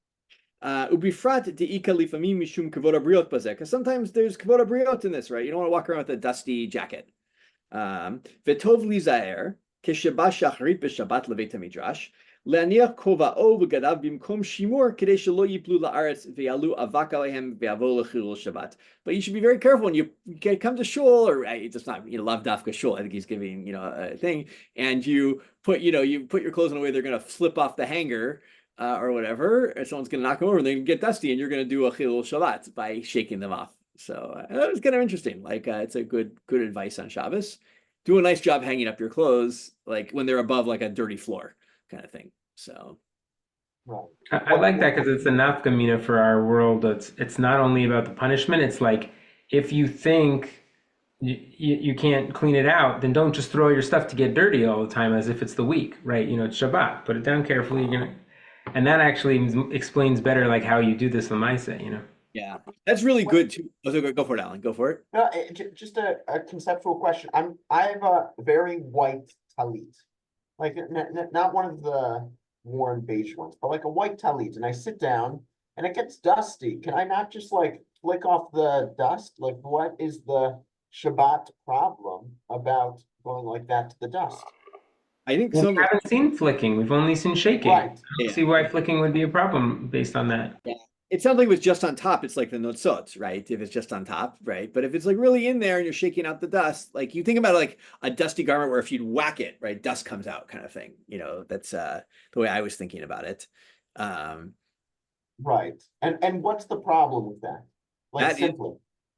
[SPEAKER 1] Ubifrat de'ika lifamim mishum kavod habriot bazeh, because sometimes there's kavod habriot in this, right? You don't want to walk around with a dusty jacket. V'tov lizaer kesheba shacharit b'shabbat leveit hamidrash le'aniach kova'o v'gadav bimkom shimur kedei shelo yiplu la'aretz ve'yalu avak alehem ve'avo lechilul Shabbat. But you should be very careful when you come to shul, or it's not lav dafka shul. I think he's giving a thing, and you put your clothes in a way they're going to slip off the hanger. Or whatever, and someone's going to knock them over and they get dusty, and you're going to do a chilul Shabbat by shaking them off. So that was kind of interesting. Like it's a good advice on Shabbos. Do a nice job hanging up your clothes, like when they're above like a dirty floor, kind of thing. So,
[SPEAKER 5] right.
[SPEAKER 3] I like that because it's a nafkamina for our world. It's not only about the punishment. It's like if you think you can't clean it out, then don't just throw your stuff to get dirty all the time as if it's the week, right? It's Shabbat. Put it down carefully. And that actually explains better like how you do this lemaisa, you know.
[SPEAKER 1] Yeah, that's really good too. Oh, so go for it, Alan. Go for it.
[SPEAKER 5] No, just a conceptual question. I have a very white talit, like not one of the worn beige ones, but like a white talit, and I sit down and it gets dusty. Can I not just like flick off the dust? Like, what is the Shabbat problem about going like that to the dust?
[SPEAKER 1] I think
[SPEAKER 3] Well,
[SPEAKER 1] some
[SPEAKER 3] we haven't seen flicking. We've only seen shaking.
[SPEAKER 5] Right.
[SPEAKER 3] I don't
[SPEAKER 1] Yeah.
[SPEAKER 3] see why flicking would be a problem based on that.
[SPEAKER 1] it sounds like if it's just on top, it's like the notzot, right? If it's just on top, right? But if it's like really in there and you're shaking out the dust, like you think about like a dusty garment where if you'd whack it, right, dust comes out kind of thing. You know, that's the way I was thinking about it.
[SPEAKER 5] Right. And what's the problem with that? Like
[SPEAKER 1] That is-
[SPEAKER 5] simply.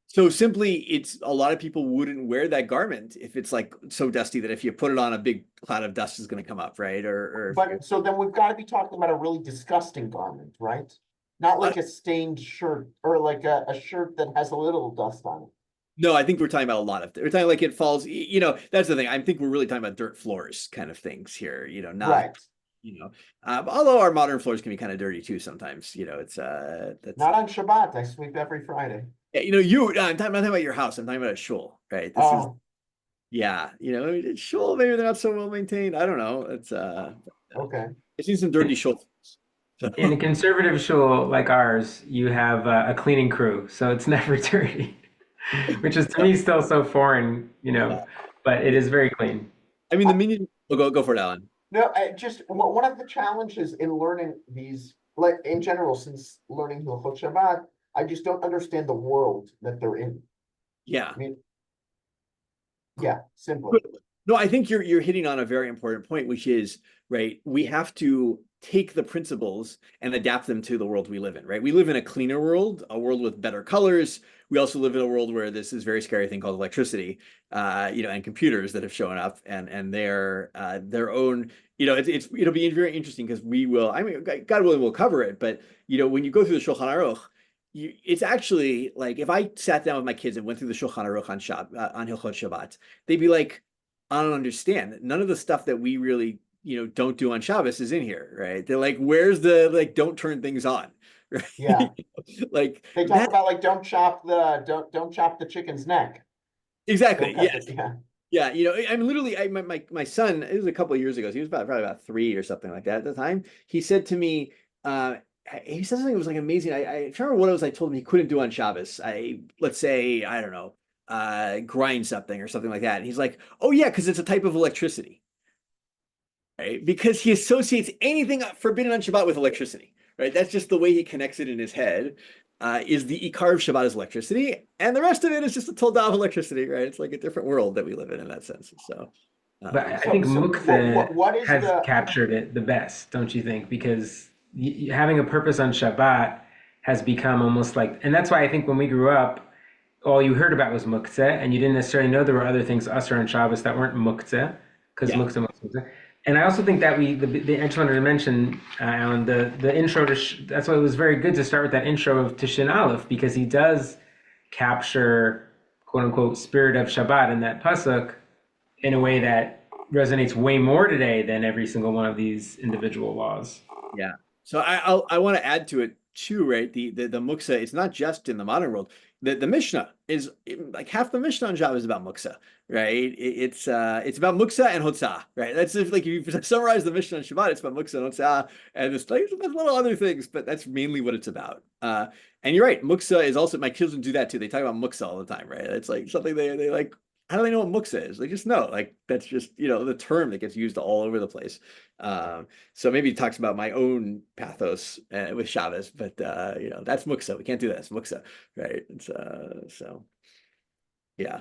[SPEAKER 1] So simply, it's a lot of people wouldn't wear that garment if it's like so dusty that if you put it on, a big cloud of dust is going to come up, right? Or
[SPEAKER 5] But so then we've got to be talking about a really disgusting garment, right? Not like a stained shirt or like a shirt that has a little dust on it.
[SPEAKER 1] no, I think we're talking about a lot of. We're talking like it falls. You know, that's the thing. I think we're really talking about dirt floors kind of things here. You know, not.
[SPEAKER 5] Right.
[SPEAKER 1] You know, although our modern floors can be kind of dirty too sometimes. You know, it's that's
[SPEAKER 5] Not on Shabbat. I sweep every Friday.
[SPEAKER 1] yeah, you know, I'm not talking about your house. I'm talking about a shul, right? This is
[SPEAKER 5] Oh,
[SPEAKER 1] yeah, you know, shul maybe they're not so well maintained. I don't know. It's
[SPEAKER 5] okay.
[SPEAKER 1] I've seen some dirty shul. So,
[SPEAKER 3] In a conservative shul like ours, you have a cleaning crew, so it's never dirty, which is to me still so foreign, you know, but it is very clean.
[SPEAKER 1] I mean, the minion. Well, go for it, Alan.
[SPEAKER 5] No, one of the challenges in learning these, like in general, since learning Hilchot Shabbat, I just don't understand the world that they're in.
[SPEAKER 1] Yeah.
[SPEAKER 5] I mean, yeah, simply.
[SPEAKER 1] No, I think you're hitting on a very important point, which is right. We have to take the principles and adapt them to the world we live in, right? We live in a cleaner world, a world with better colors. We also live in a world where this is very scary thing called electricity, you know, and computers that have shown up and their own, you know, it'll be very interesting because we will, I mean, God willing, we'll cover it. But you know, when you go through the Shulchan Aruch, it's actually like if I sat down with my kids and went through the Shulchan Aruch on Hilchot Shabbat, they'd be like, I don't understand. None of the stuff that we really, you know, don't do on Shabbos is in here, right? They're like, where's the like, don't turn things on, right?
[SPEAKER 5] Yeah.
[SPEAKER 1] Like
[SPEAKER 5] They talk about like don't chop the chicken's neck.
[SPEAKER 1] exactly.
[SPEAKER 5] Don't cut
[SPEAKER 1] Yes.
[SPEAKER 5] it, yeah.
[SPEAKER 1] Yeah. You know, I mean, literally, my son. It was a couple of years ago. So he was probably about 3 or something like that at the time. He said to me, he said something that was like amazing. I can't remember what it was. I told him he couldn't do on Shabbos. Let's say I don't know, grind something or something like that. And he's like, oh yeah, because it's a type of electricity. Right? Because he associates anything forbidden on Shabbat with electricity, right? That's just the way he connects it in his head. Is the Ikar of Shabbat is electricity, and the rest of it is just a Tolda of electricity, right? It's like a different world that we live in that sense. So,
[SPEAKER 3] But I think Muktzeh has captured it the best, don't you think? Because having a purpose on Shabbat has become almost like, and that's why I think when we grew up, all you heard about was Muktzeh, and you didn't necessarily know there were other things Asr and Shabbos that weren't Muktzeh, because Muktzeh was Muktzeh. And I also think that I just wanted to mention, Alan, the intro to, that's why it was very good to start with that intro of Tishin Aleph, because he does capture, quote unquote, spirit of Shabbat in that pasuk in a way that resonates way more today than every single one of these individual laws.
[SPEAKER 1] Yeah. So I want to add to it too, right? The Muktzeh, it's not just in the modern world. The Mishnah is like half the Mishnah on Shabbat is about Muktzeh, right? It's about Muktzeh and Hotzah, right? That's if like you summarize the Mishnah on Shabbat, it's about Muktzeh and Hotzah, and it's like there's little other things, but that's mainly what it's about. And you're right, Muktzeh is also, my children do that too. They talk about Muktzeh all the time, right? It's like something they like. How do they know what muktzeh is? They just know, like that's just, you know, the term that gets used all over the place. So maybe it talks about my own pathos with Shabbos, but you know, that's muktzeh. We can't do that. It's muktzeh, right? It's so yeah.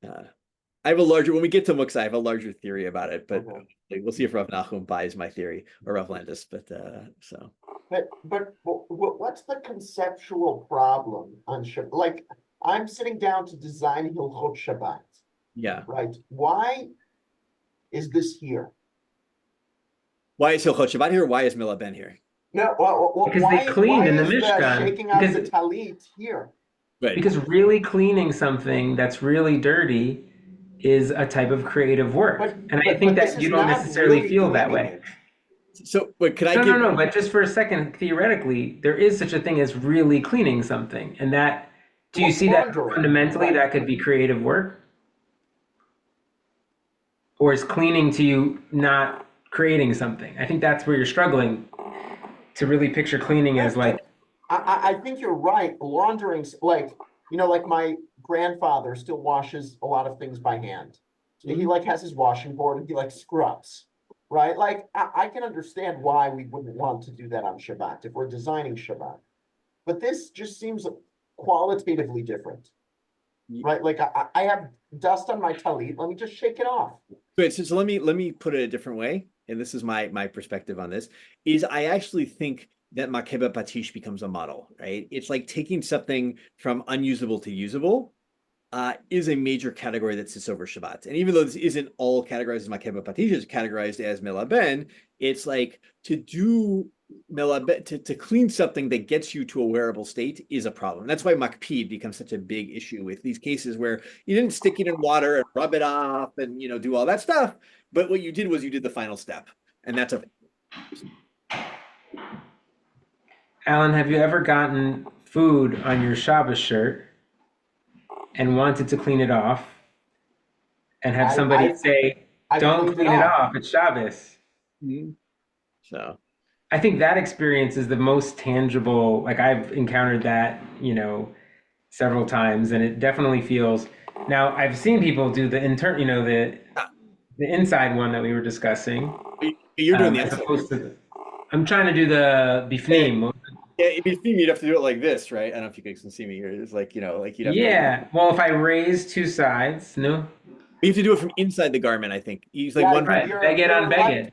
[SPEAKER 1] I have a larger, when we get to muktzeh, I have a larger theory about it, but we'll see if Rav Nachum buys my theory or Rav Landis. But so.
[SPEAKER 5] But what's the conceptual problem on Shabbat? Like, I'm sitting down to design Hilchot Shabbat.
[SPEAKER 1] Yeah.
[SPEAKER 5] Right. Why is this here?
[SPEAKER 1] Why is Hilchot Shabbat here? Why is Mila Ben here?
[SPEAKER 5] No,
[SPEAKER 3] because they cleaned in the Mishkan.
[SPEAKER 5] Shaking out the talit here.
[SPEAKER 1] Right.
[SPEAKER 3] Because really cleaning something that's really dirty is a type of creative work. And I think that you don't necessarily feel that way.
[SPEAKER 1] So, wait, could I
[SPEAKER 3] No,
[SPEAKER 1] give?
[SPEAKER 3] no, no. But just for a second, theoretically, there is such a thing as really cleaning something, and that do you see that
[SPEAKER 5] Laundering,
[SPEAKER 3] fundamentally
[SPEAKER 5] right?
[SPEAKER 3] that could be creative work, or is cleaning to you not creating something? I think that's where you're struggling to really picture cleaning as like,
[SPEAKER 5] I think you're right. Laundering's like, like my grandfather still washes a lot of things by hand. He like has his washing board and he like scrubs, right? Like I can understand why we wouldn't want to do that on Shabbat if we're designing Shabbat. But this just seems qualitatively different, right? Like I have dust on my talit. Let me just shake it off.
[SPEAKER 1] Good. So let me put it a different way, and this is my perspective on this. Is I actually think that makeba patish becomes a model, right? It's like taking something from unusable to usable. Is a major category that sits over Shabbat. And even though this isn't all categorized as makeba patish, it's categorized as melaben, it's like to do melaben, to clean something that gets you to a wearable state is a problem. That's why makpid becomes such a big issue with these cases where you didn't stick it in water and rub it off and do all that stuff. But what you did was you did the final step. And that's a
[SPEAKER 3] Alan, have you ever gotten food on your Shabbos shirt and wanted to clean it off and have somebody say,
[SPEAKER 5] I
[SPEAKER 3] "Don't
[SPEAKER 5] cleaned
[SPEAKER 3] clean it off, it's Shabbos"?
[SPEAKER 1] so
[SPEAKER 3] I think that experience is the most tangible. Like I've encountered that, several times, and it definitely feels. Now I've seen people do the intern, the inside one that we were discussing,
[SPEAKER 1] you're doing the
[SPEAKER 3] as
[SPEAKER 1] inside.
[SPEAKER 3] opposed to. I'm trying to do the bifnim.
[SPEAKER 1] Yeah, if you see me, you'd have to do it like this, right? I don't know if you guys can see me here. It's like, like you'd have to.
[SPEAKER 3] Yeah. Well, if I raise two sides, no.
[SPEAKER 1] You have to do it from inside the garment, I think. Use like one.
[SPEAKER 3] Right. Beged on beged.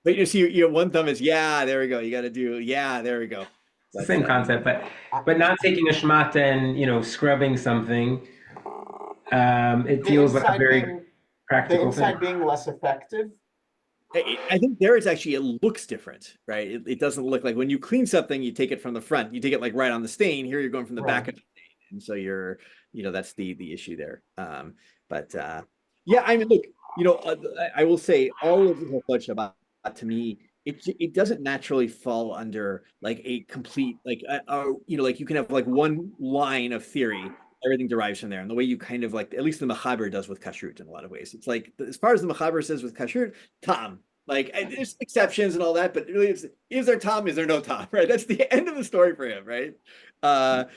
[SPEAKER 1] But you see, one thumb is there we go. You got to do there we go.
[SPEAKER 3] It's the same concept, but not taking a shmata and scrubbing something. It feels like a very practical
[SPEAKER 5] the inside
[SPEAKER 3] thing.
[SPEAKER 5] being less effective.
[SPEAKER 1] I think there it's actually, it looks different, right? It doesn't look like when you clean something, you take it from the front, you take it like right on the stain. Here you're going from the back of the stain, and so you're, that's the issue there. But yeah, I mean, look, I will say all of the Shabbat to me, it doesn't naturally fall under like a complete like like you can have like one line of theory. Everything derives from there, and the way you kind of like, at least the Mechaber does with kashrut in a lot of ways. It's like as far as the Mechaber says with kashrut, Tom. Like there's exceptions and all that, but really, is there Tom? Is there no Tom? Right? That's the end of the story for him, right? And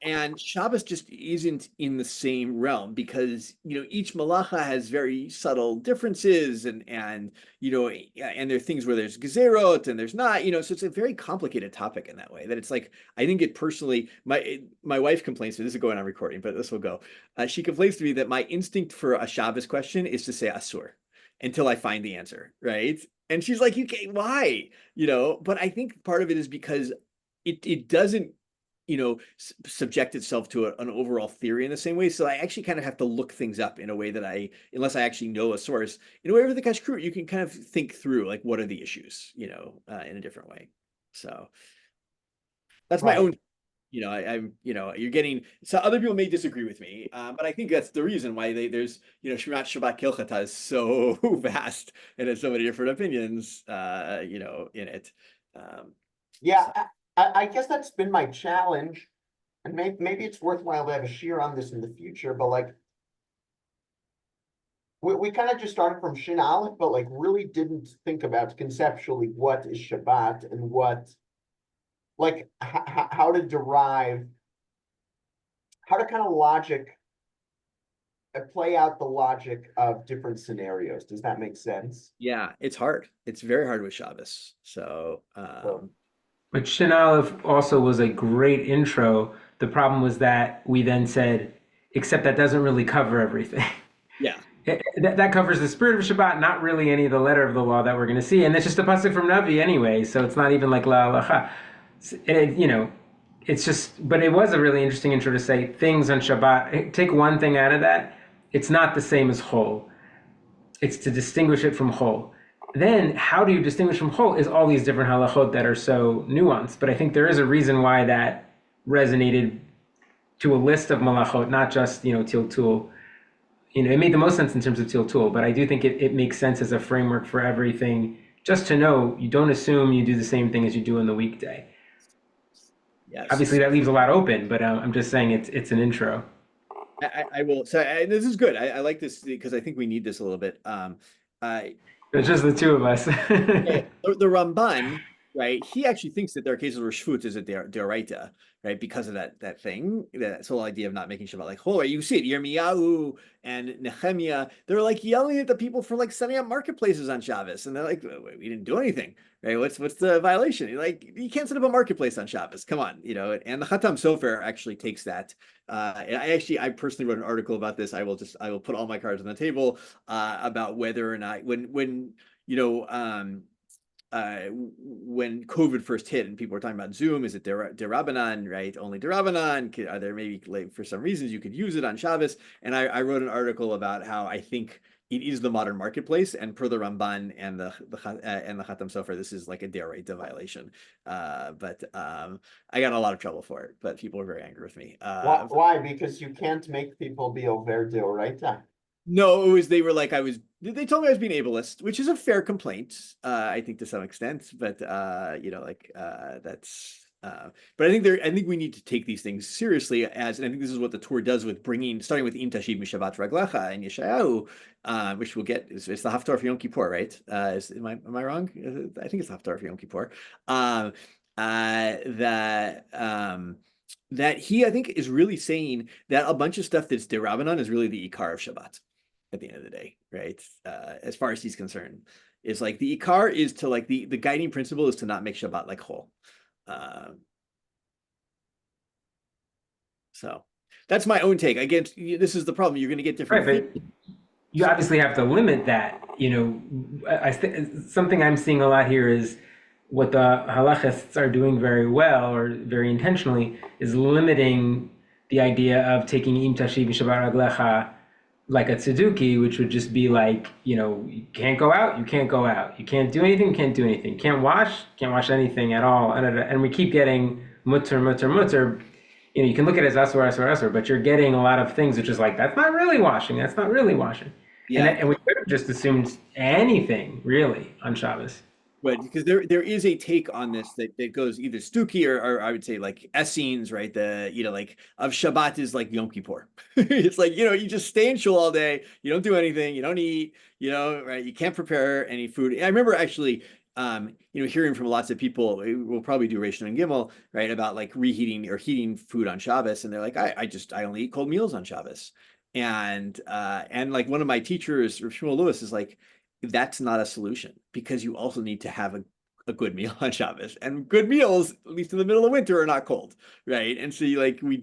[SPEAKER 1] and Shabbos just isn't in the same realm because each malacha has very subtle differences and and there are things where there's gezerot and there's not, so it's a very complicated topic in that way that it's like I think it personally, my wife complains to me, this is going on recording, but this will go. She complains to me that my instinct for a Shabbos question is to say asur until I find the answer, right? And she's like, why? But I think part of it is because it doesn't subject itself to an overall theory in the same way. So I actually kind of have to look things up in a way that unless I actually know a source, in a way with the kashrut, you can kind of think through like, what are the issues, in a different way. So that's my own, I'm, you're getting, so other people may disagree with me, but I think that's the reason why there's, Shmirat Shabbat Kilchata is so vast and has so many different opinions, in it.
[SPEAKER 5] Yeah. So. I guess that's been my challenge, and maybe it's worthwhile to have a shiur on this in the future, but like we kind of just started from Shin Aleph, but like really didn't think about conceptually what is Shabbat and what, like how to derive, how to kind of play out the logic of different scenarios. Does that make sense?
[SPEAKER 1] Yeah, it's hard. It's very hard with Shabbos. So,
[SPEAKER 3] But Shin Aleph also was a great intro. The problem was that we then said, except that doesn't really cover everything.
[SPEAKER 1] Yeah.
[SPEAKER 3] That covers the spirit of Shabbat, not really any of the letter of the law that we're going to see. And it's just a pasuk from Navi anyway, so it's not even like la halacha. It's just, but it was a really interesting intro to say things on Shabbat. Take one thing out of that, it's not the same as whole. It's to distinguish it from whole. Then how do you distinguish from whole is all these different halachot that are so nuanced. But I think there is a reason why that resonated to a list of malachot, not just, Tiltul, it made the most sense in terms of Tiltul, but I do think it makes sense as a framework for everything. Just to know, you don't assume you do the same thing as you do on the weekday.
[SPEAKER 1] Yes.
[SPEAKER 3] Obviously, that leaves a lot open, but I'm just saying it's an intro.
[SPEAKER 1] I will. So this is good. I like this because I think we need this a little bit.
[SPEAKER 3] It's just the two of us.
[SPEAKER 1] Yeah, the Ramban, right? He actually thinks that there are cases where shvut is a deoraita, right? Because of that thing, that whole idea of not making Shabbat like whole. Right? You see it, Yirmiyahu and Nehemiah, they're like yelling at the people for like setting up marketplaces on Shabbos, and they're like, "We didn't do anything, right? What's the violation? Like, you can't set up a marketplace on Shabbos. Come on, you know." And the Chatam Sofer actually takes that. And I personally wrote an article about this. I will put all my cards on the table about whether or not when you know, when COVID first hit and people were talking about Zoom, is it derabanan, right? Only derabanan? Are there maybe like for some reasons you could use it on Shabbos? And I wrote an article about how I think it is the modern marketplace, and per the Ramban and the Chatam Sofer, this is like a deraita violation. But I got a lot of trouble for it. But people were very angry with me.
[SPEAKER 5] Why? Because you can't make people be over deoraita.
[SPEAKER 1] No, it was they were like they told me I was being ableist, which is a fair complaint, I think to some extent, but you know, like that's but I think we need to take these things seriously and I think this is what the Torah does with starting with Im Tashiv Mishavat Raglecha and Yeshayahu, which we'll get. It's the Haftarah for Yom Kippur, right? Am I wrong? I think it's the Haftarah for Yom Kippur. That he, I think, is really saying that a bunch of stuff that's derabanan is really the ikar of Shabbat at the end of the day, right? As far as he's concerned, is like the ikar is to like the guiding principle is to not make Shabbat like chol. So that's my own take. Again, this is the problem. You're going to get different.
[SPEAKER 3] Right, but you obviously have to limit that. Something I'm seeing a lot here is what the halachists are doing very well or very intentionally is limiting the idea of taking im tashiv Shabbat raglecha like a tzeduki, which would just be like, you can't go out, you can't go out. You can't do anything, can't do anything. Can't wash anything at all. And we keep getting mutter. You can look at it as asur, but you're getting a lot of things which is like, that's not really washing. Yeah. And we could have just assumed anything really on Shabbos.
[SPEAKER 1] Right, because there is a take on this that goes either Stuki or I would say like Essenes, right? Like of Shabbat is like Yom Kippur. It's like, you just stay in shul all day, you don't do anything, you don't eat, right? You can't prepare any food. And I remember actually, hearing from lots of people, we'll probably do Rishon and Gimel, right? About like reheating or heating food on Shabbos. And they're like, I only eat cold meals on Shabbos. And like one of my teachers, Rav Shmuel Lewis, is like, that's not a solution because you also need to have a good meal on Shabbos, and good meals, at least in the middle of winter, are not cold, right? And so we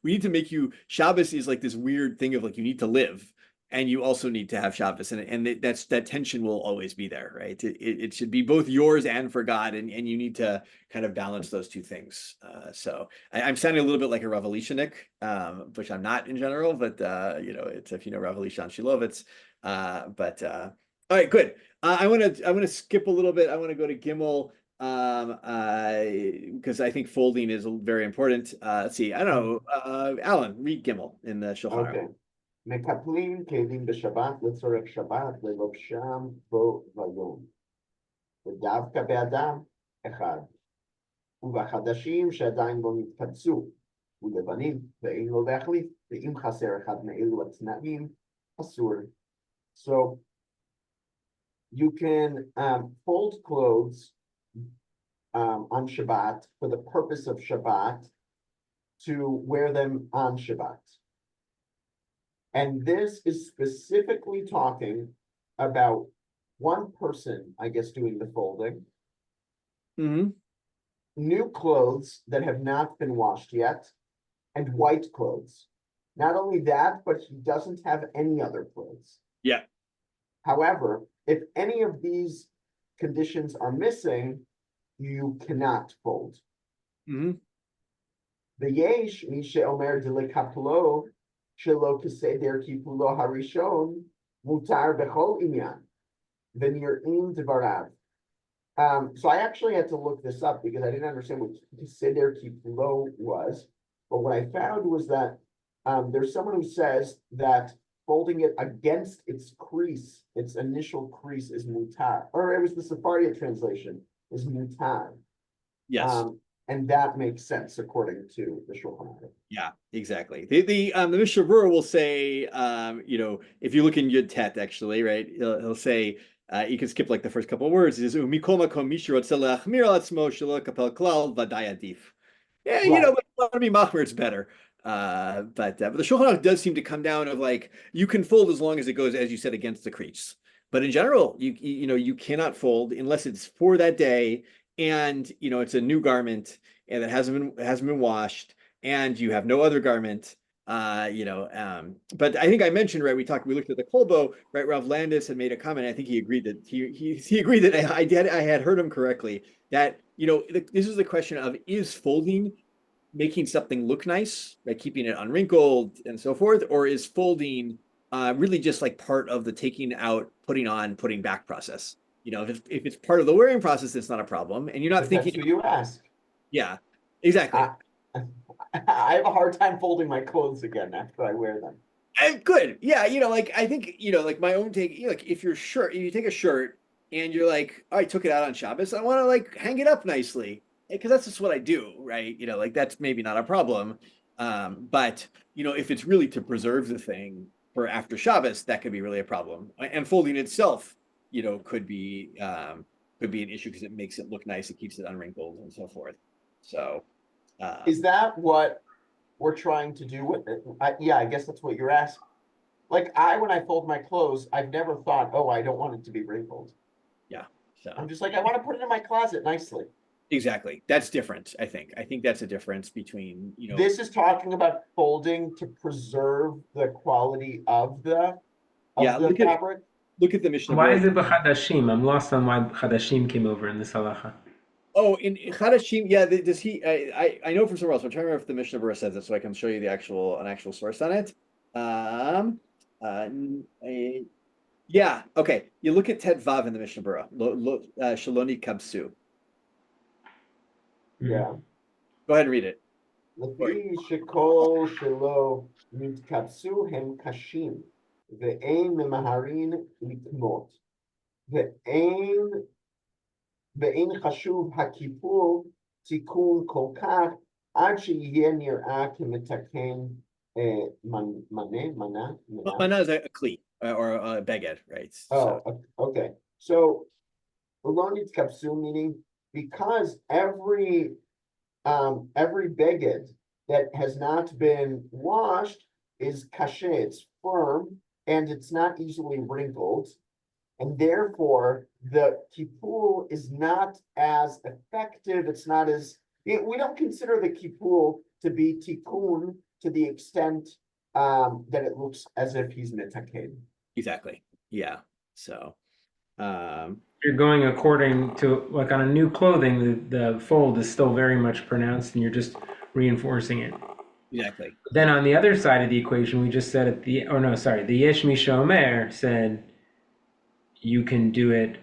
[SPEAKER 1] need to make Shabbos is like this weird thing of like, you need to live and you also need to have Shabbos, and that tension will always be there, right? It should be both yours and for God, and you need to kind of balance those two things. So I'm sounding a little bit like a Revolutionik, which I'm not in general, but it's if Revolution Shilovitz, all right, good. I want to skip a little bit. I want to go to Gimel because I think folding is very important. Let's see. I don't know. Alan, read Gimel in the Shulchan Aruch.
[SPEAKER 5] Okay. מקפלים כלים בשבת לצורך שבת ללובשם בו ביום. ודווקא באדם אחד. ובחדשים שעדיין לא נתקבצו ולבנים ואין לו להחליף, ואם חסר אחד מאלו התנאים, אסור. So you can fold clothes on Shabbat for the purpose of Shabbat to wear them on Shabbat. And this is specifically talking about one person, I guess, doing the folding.
[SPEAKER 1] Mm-hmm.
[SPEAKER 5] New clothes that have not been washed yet, and white clothes. Not only that, but he doesn't have any other clothes.
[SPEAKER 1] Yeah.
[SPEAKER 5] However, if any of these conditions are missing, you cannot fold.
[SPEAKER 1] Mm-hmm.
[SPEAKER 5] V'yesh mi she'omer delekaplo shelo keseder kipulo harishon mutar bechol inyan v'nir'im dvarav. So I actually had to look this up because I didn't understand what keseder kipulo was. But what I found was that there's someone who says that folding it against its crease, its initial crease is mutar, or it was the Sephardic translation, is mutar.
[SPEAKER 1] Yes.
[SPEAKER 5] And that makes sense according to the Shulchan Aruch.
[SPEAKER 1] Yeah, exactly. The Mishnah Berurah will say, if you look in Yud Tet, actually, right, he'll say, you can skip like the first couple of words. It says, "Umikol makom mishu rotzeh leachmir al atzmo shelo kapel klal v'day adif." Yeah,
[SPEAKER 5] Right.
[SPEAKER 1] but if you want to be machmir, it's better. But the Shulchan Aruch does seem to come down of like you can fold as long as it goes, as you said, against the crease. But in general, you cannot fold unless it's for that day, and it's a new garment and it hasn't been washed, and you have no other garment. But I think I mentioned, right, we looked at the Kolbo, right? Rav Landis had made a comment. I think he agreed that he agreed that I had heard him correctly, that this is the question of, is folding making something look nice by keeping it unwrinkled and so forth, or is folding really just like part of the taking out, putting on, putting back process? If it's part of the wearing process, it's not a problem, and you're not
[SPEAKER 5] But
[SPEAKER 1] thinking.
[SPEAKER 5] that's who you ask.
[SPEAKER 1] Yeah, exactly.
[SPEAKER 5] I have a hard time folding my clothes again after I wear them.
[SPEAKER 1] Good. Yeah, I think, like my own take, like if you take a shirt and you're like, oh, I took it out on Shabbos, I want to like hang it up nicely, because that's just what I do, right? Like that's maybe not a problem. But if it's really to preserve the thing for after Shabbos, that could be really a problem. And folding itself, could be an issue because it makes it look nice, it keeps it unwrinkled and so forth. So
[SPEAKER 5] is that what we're trying to do with it? I guess that's what you're asking. Like when I fold my clothes, I've never thought, oh, I don't want it to be wrinkled.
[SPEAKER 1] Yeah. So
[SPEAKER 5] I'm just like, I want to put it in my closet nicely.
[SPEAKER 1] Exactly. That's different, I think. I think that's a difference between,
[SPEAKER 5] This is talking about folding to preserve the quality of the fabric.
[SPEAKER 1] Look at the Mishnah.
[SPEAKER 3] Why is it b'chadashim? I'm lost on why chadashim came over in this halacha.
[SPEAKER 1] Oh, in Chadashim, yeah. Does he? I know from somewhere else. I'm trying to remember if the Mishnah Berurah says it, so I can show you an actual source on it. Yeah. Okay. You look at Ted Vav in the Mishnah Berurah. Shaloni Kabsu.
[SPEAKER 5] Yeah.
[SPEAKER 1] Go ahead and read it.
[SPEAKER 5] Lefi shekol shelo nitkabsu hem kashim ve'ein memaharin likmot ve'ein chashuv hakipur tikun kol kach ad sheyeh nir'ah kemetaken mana.
[SPEAKER 1] Mana is a kli or a beged, right?
[SPEAKER 5] Okay. So lo nitkabsu meaning because every beged that has not been washed is kashe, it's firm, and it's not easily wrinkled, and therefore the kipul is not as effective. It's not as we don't consider the kipul to be tikkun to the extent that it looks as if he's mitaken.
[SPEAKER 1] Exactly. Yeah. So.
[SPEAKER 3] You're going according to, like on a new clothing, the fold is still very much pronounced and you're just reinforcing it.
[SPEAKER 1] Exactly.
[SPEAKER 3] Then on the other side of the equation, we just said the Yesh Mishomer said you can do it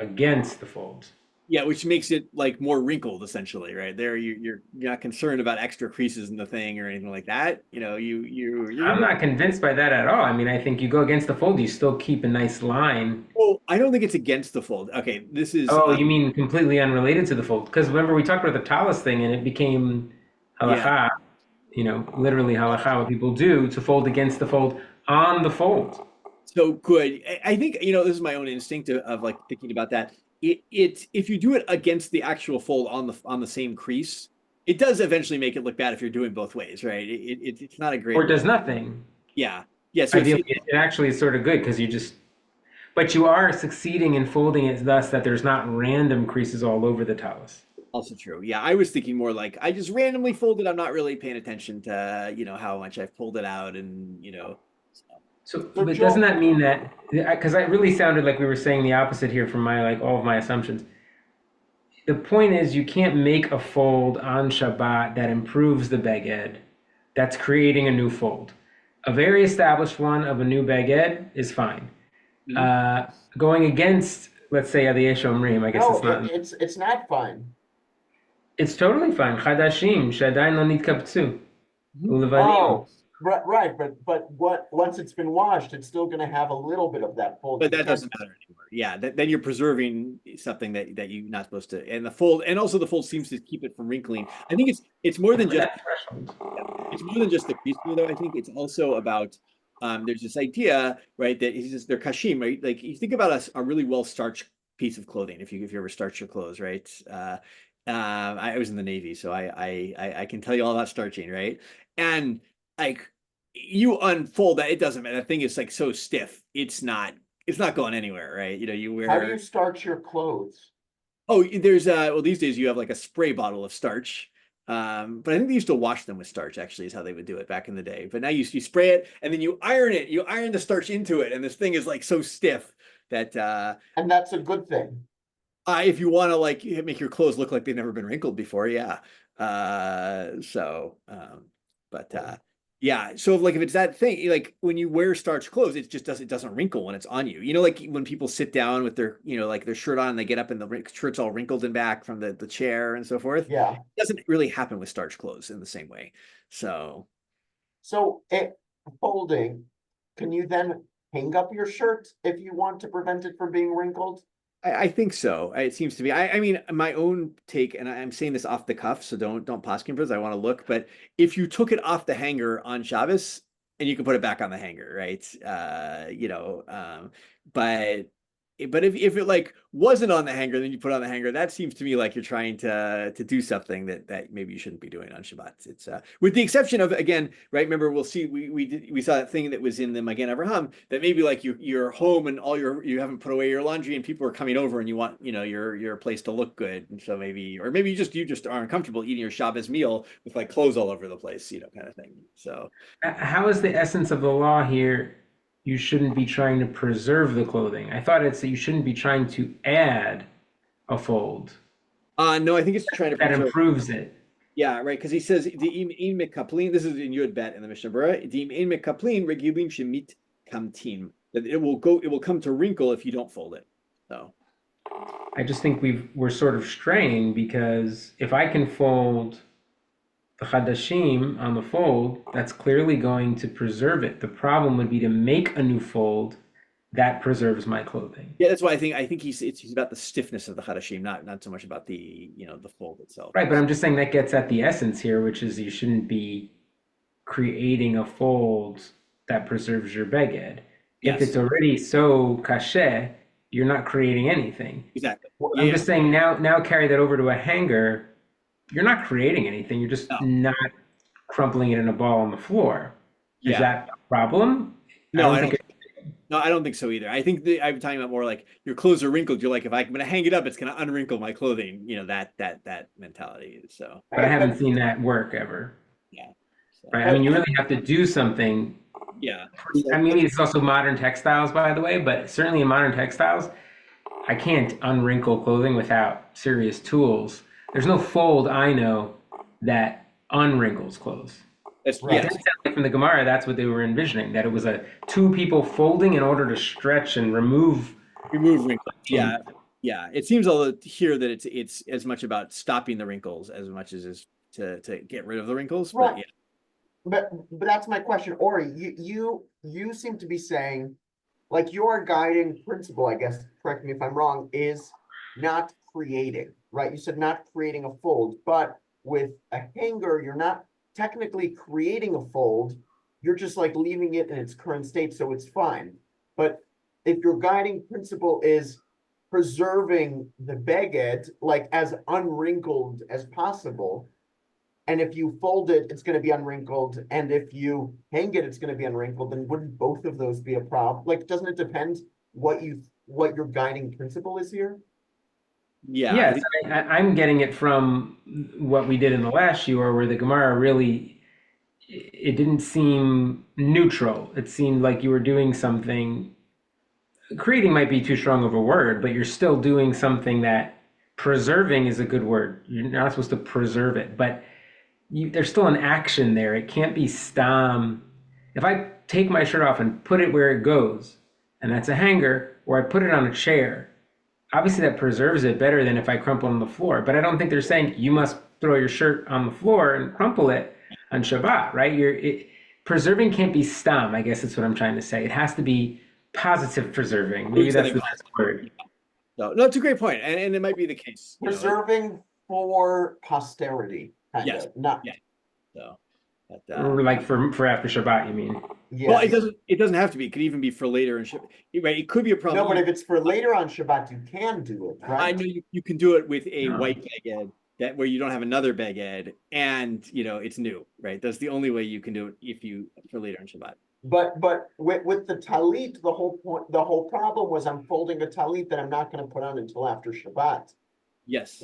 [SPEAKER 3] against the folds.
[SPEAKER 1] Yeah, which makes it like more wrinkled, essentially, right? There, you're not concerned about extra creases in the thing or anything like that.
[SPEAKER 3] I'm not convinced by that at all. I mean, I think you go against the fold, you still keep a nice line.
[SPEAKER 1] Well, I don't think it's against the fold. Okay, this is.
[SPEAKER 3] Oh, you mean completely unrelated to the fold? Because remember we talked about the talis thing, and it became halacha. Yeah. Literally halacha, what people do to fold against the fold on the fold.
[SPEAKER 1] So good. I think this is my own instinct of like thinking about that. If you do it against the actual fold on the same crease, it does eventually make it look bad if you're doing both ways, right? It's not a great.
[SPEAKER 3] Or it does nothing.
[SPEAKER 1] Yeah. So
[SPEAKER 3] it actually is sort of good because but you are succeeding in folding it thus that there's not random creases all over the talus.
[SPEAKER 1] Also true. Yeah, I was thinking more like I just randomly folded. I'm not really paying attention to how much I've pulled it out and
[SPEAKER 3] So, but doesn't that mean that, because it really sounded like we were saying the opposite here from all of my assumptions. The point is you can't make a fold on Shabbat that improves the beged, that's creating a new fold. A very established one of a new beged is fine. Mm-hmm. Going against, let's say, the Yeshomrim, I guess
[SPEAKER 5] it's not fine.
[SPEAKER 3] It's totally fine. Chadashim, shadayin lo nitkabtsu.
[SPEAKER 5] Right, but once it's been washed, it's still gonna have a little bit of that fold.
[SPEAKER 1] But that doesn't matter anymore. Yeah, then you're preserving something that you're not supposed to. And the fold, and also the fold seems to keep it from wrinkling. I think it's more than just
[SPEAKER 3] That threshold.
[SPEAKER 1] it's more than just the crease glue, though. I think it's also about there's this idea, right, that he says they're kashim, right? Like you think about a really well starched piece of clothing. If you ever starch your clothes, right? I was in the Navy, so I can tell you all about starching, right? And like you unfold that, it doesn't matter. That thing is like so stiff, it's not going anywhere, right? You know, you
[SPEAKER 5] How do
[SPEAKER 1] wear.
[SPEAKER 5] you starch your clothes?
[SPEAKER 1] Oh, there's well, these days you have like a spray bottle of starch. But I think they used to wash them with starch, actually, is how they would do it back in the day. But now you spray it and then you iron it, you iron the starch into it, and this thing is like so stiff that
[SPEAKER 5] And that's a good thing.
[SPEAKER 1] if you want to like make your clothes look like they've never been wrinkled before, yeah. But yeah, so like if it's that thing, like when you wear starched clothes, it doesn't wrinkle when it's on you. You know, like when people sit down with their, like their shirt on and they get up and the shirt's all wrinkled and back from the chair and so forth.
[SPEAKER 5] Yeah.
[SPEAKER 1] It doesn't really happen with starched clothes in the same way. So
[SPEAKER 5] So folding, can you then hang up your shirt if you want to prevent it from being wrinkled?
[SPEAKER 1] I think so. It seems to be. I mean, my own take, and I'm saying this off the cuff, so don't poskin for this. I want to look, but if you took it off the hanger on Shabbos, and you can put it back on the hanger, right? But if it like wasn't on the hanger, then you put it on the hanger. That seems to me like you're trying to do something that maybe you shouldn't be doing on Shabbat. It's with the exception of, again, right? Remember, we'll see. We saw that thing that was in the Magen Avraham that maybe like you're home and you haven't put away your laundry and people are coming over and you want your place to look good, and so maybe you just aren't comfortable eating your Shabbos meal with like clothes all over the place, kind of thing. So
[SPEAKER 3] How is the essence of the law here? You shouldn't be trying to preserve the clothing. I thought it's that you shouldn't be trying to add a fold.
[SPEAKER 1] no, I think it's trying to
[SPEAKER 3] That
[SPEAKER 1] preserve.
[SPEAKER 3] improves it.
[SPEAKER 1] Yeah, right. Because he says the in mekaplin. This is in Yud Bet in the Mishnah Berurah. The in mekaplin regilim shemit kamtim. That it will come to wrinkle if you don't fold it. So
[SPEAKER 3] I just think we're sort of straying, because if I can fold the chadashim on the fold, that's clearly going to preserve it. The problem would be to make a new fold that preserves my clothing.
[SPEAKER 1] yeah, that's why I think he's about the stiffness of the hadashim, not so much about the the fold itself.
[SPEAKER 3] Right, but I'm just saying that gets at the essence here, which is you shouldn't be creating a fold that preserves your beged.
[SPEAKER 1] Yes.
[SPEAKER 3] If it's already so kashe, you're not creating anything.
[SPEAKER 1] Exactly.
[SPEAKER 3] I'm just saying now carry that over to a hanger. You're not creating anything. You're just not crumpling it in a ball on the floor. Is that a problem?
[SPEAKER 1] No, I don't think so either. I think I'm talking about more like your clothes are wrinkled. You're like, if I'm going to hang it up, it's going to unwrinkle my clothing. That mentality. So,
[SPEAKER 3] but I haven't seen that work ever.
[SPEAKER 1] Yeah. So,
[SPEAKER 3] right. I mean, you really have to do something.
[SPEAKER 1] Yeah.
[SPEAKER 3] I mean, it's also modern textiles, by the way, but certainly in modern textiles, I can't unwrinkle clothing without serious tools. There's no fold I know that unwrinkles clothes.
[SPEAKER 1] That's
[SPEAKER 3] right. It sounds like from the Gemara, that's what they were envisioning, that it was two people folding in order to stretch and remove
[SPEAKER 1] wrinkles. Yeah. Yeah. It seems here that it's as much about stopping the wrinkles as much as is to get rid of the wrinkles.
[SPEAKER 5] Right.
[SPEAKER 1] But yeah.
[SPEAKER 5] But that's my question, Ori. You seem to be saying, like, your guiding principle, I guess, correct me if I'm wrong, is not creating, right? You said not creating a fold, but with a hanger, you're not technically creating a fold. You're just like leaving it in its current state, so it's fine. But if your guiding principle is preserving the beged, like as unwrinkled as possible, and if you fold it, it's going to be unwrinkled, and if you hang it, it's going to be unwrinkled, then wouldn't both of those be a problem? Like, doesn't it depend what your guiding principle is here?
[SPEAKER 3] Yeah. Yes, I'm getting it from what we did in the last Shiur, where the Gemara really, it didn't seem neutral. It seemed like you were doing something, creating might be too strong of a word, but you're still doing something that preserving is a good word. You're not supposed to preserve it, but there's still an action there. It can't be stam. If I take my shirt off and put it where it goes, and that's a hanger, or I put it on a chair, obviously that preserves it better than if I crumple on the floor. But I don't think they're saying you must throw your shirt on the floor and crumple it on Shabbat, right? preserving can't be stam, I guess that's what I'm trying to say. It has to be positive preserving. Maybe that's the best word.
[SPEAKER 1] No, it's a great point, and it might be the case.
[SPEAKER 5] Preserving for posterity, kind
[SPEAKER 1] Yes.
[SPEAKER 5] of. Not
[SPEAKER 1] Yeah. So, but,
[SPEAKER 3] Or like for after Shabbat, you mean?
[SPEAKER 1] well,
[SPEAKER 5] yes.
[SPEAKER 1] it doesn't have to be. It could even be for later in Shabbat. Right? It could be a problem.
[SPEAKER 5] No, but if it's for later on Shabbat, you can do it, right?
[SPEAKER 1] I know you can do it with a
[SPEAKER 3] No.
[SPEAKER 1] white beged that where you don't have another beged, and it's new, right? That's the only way you can do it if you for later in Shabbat.
[SPEAKER 5] But with the talit, the whole problem was I'm folding a talit that I'm not going to put on until after Shabbat.
[SPEAKER 1] Yes.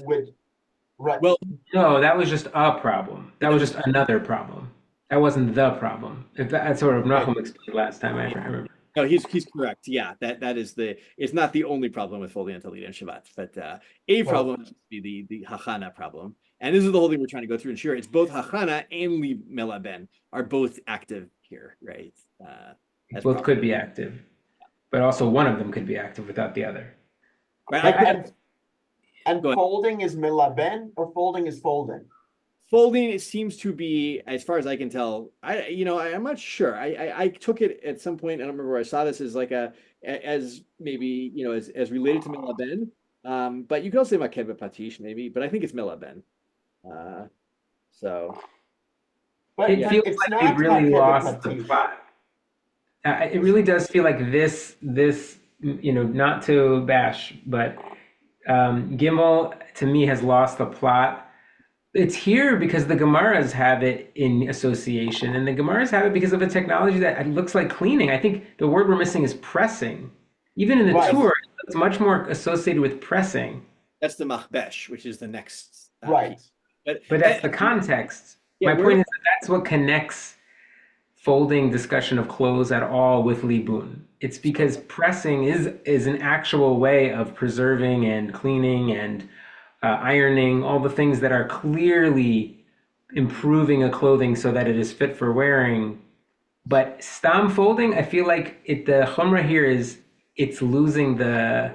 [SPEAKER 5] Right.
[SPEAKER 1] Well,
[SPEAKER 3] No, that was just a problem. That was just another problem. That wasn't the problem. That's sort of Nachum explained last time, I remember.
[SPEAKER 1] no, he's correct. Yeah, that is it's not the only problem with folding a talit and Shabbat, but a problem is the hachana problem. And this is the whole thing we're trying to go through in Shiur. It's both hachana and li melaben are both active here, right?
[SPEAKER 3] Both could be active, but also one of them could be active without the other.
[SPEAKER 1] Right.
[SPEAKER 5] And folding is melaben or folding is folding?
[SPEAKER 1] Folding, it seems to be, as far as I can tell, I'm not sure. I took it at some point. I don't remember where I saw this as like as maybe as related to melaben. But you could also say maked patish maybe, but I think it's melaben. So.
[SPEAKER 3] But it feels like they really lost the plot. It really does feel like this, not to bash, but Gimel to me has lost the plot. It's here because the Gemaras have it in association, and the Gemaras have it because of a technology that looks like cleaning. I think the word we're missing is pressing. Even in the Torah, it's much more associated with pressing.
[SPEAKER 1] That's the machbesh, which is the next.
[SPEAKER 5] Right.
[SPEAKER 1] But
[SPEAKER 3] that's the context. My point is that's what connects folding discussion of clothes at all with libun. It's because pressing is an actual way of preserving and cleaning and ironing, all the things that are clearly improving a clothing so that it is fit for wearing. But stam folding, I feel like the chumrah here is it's losing the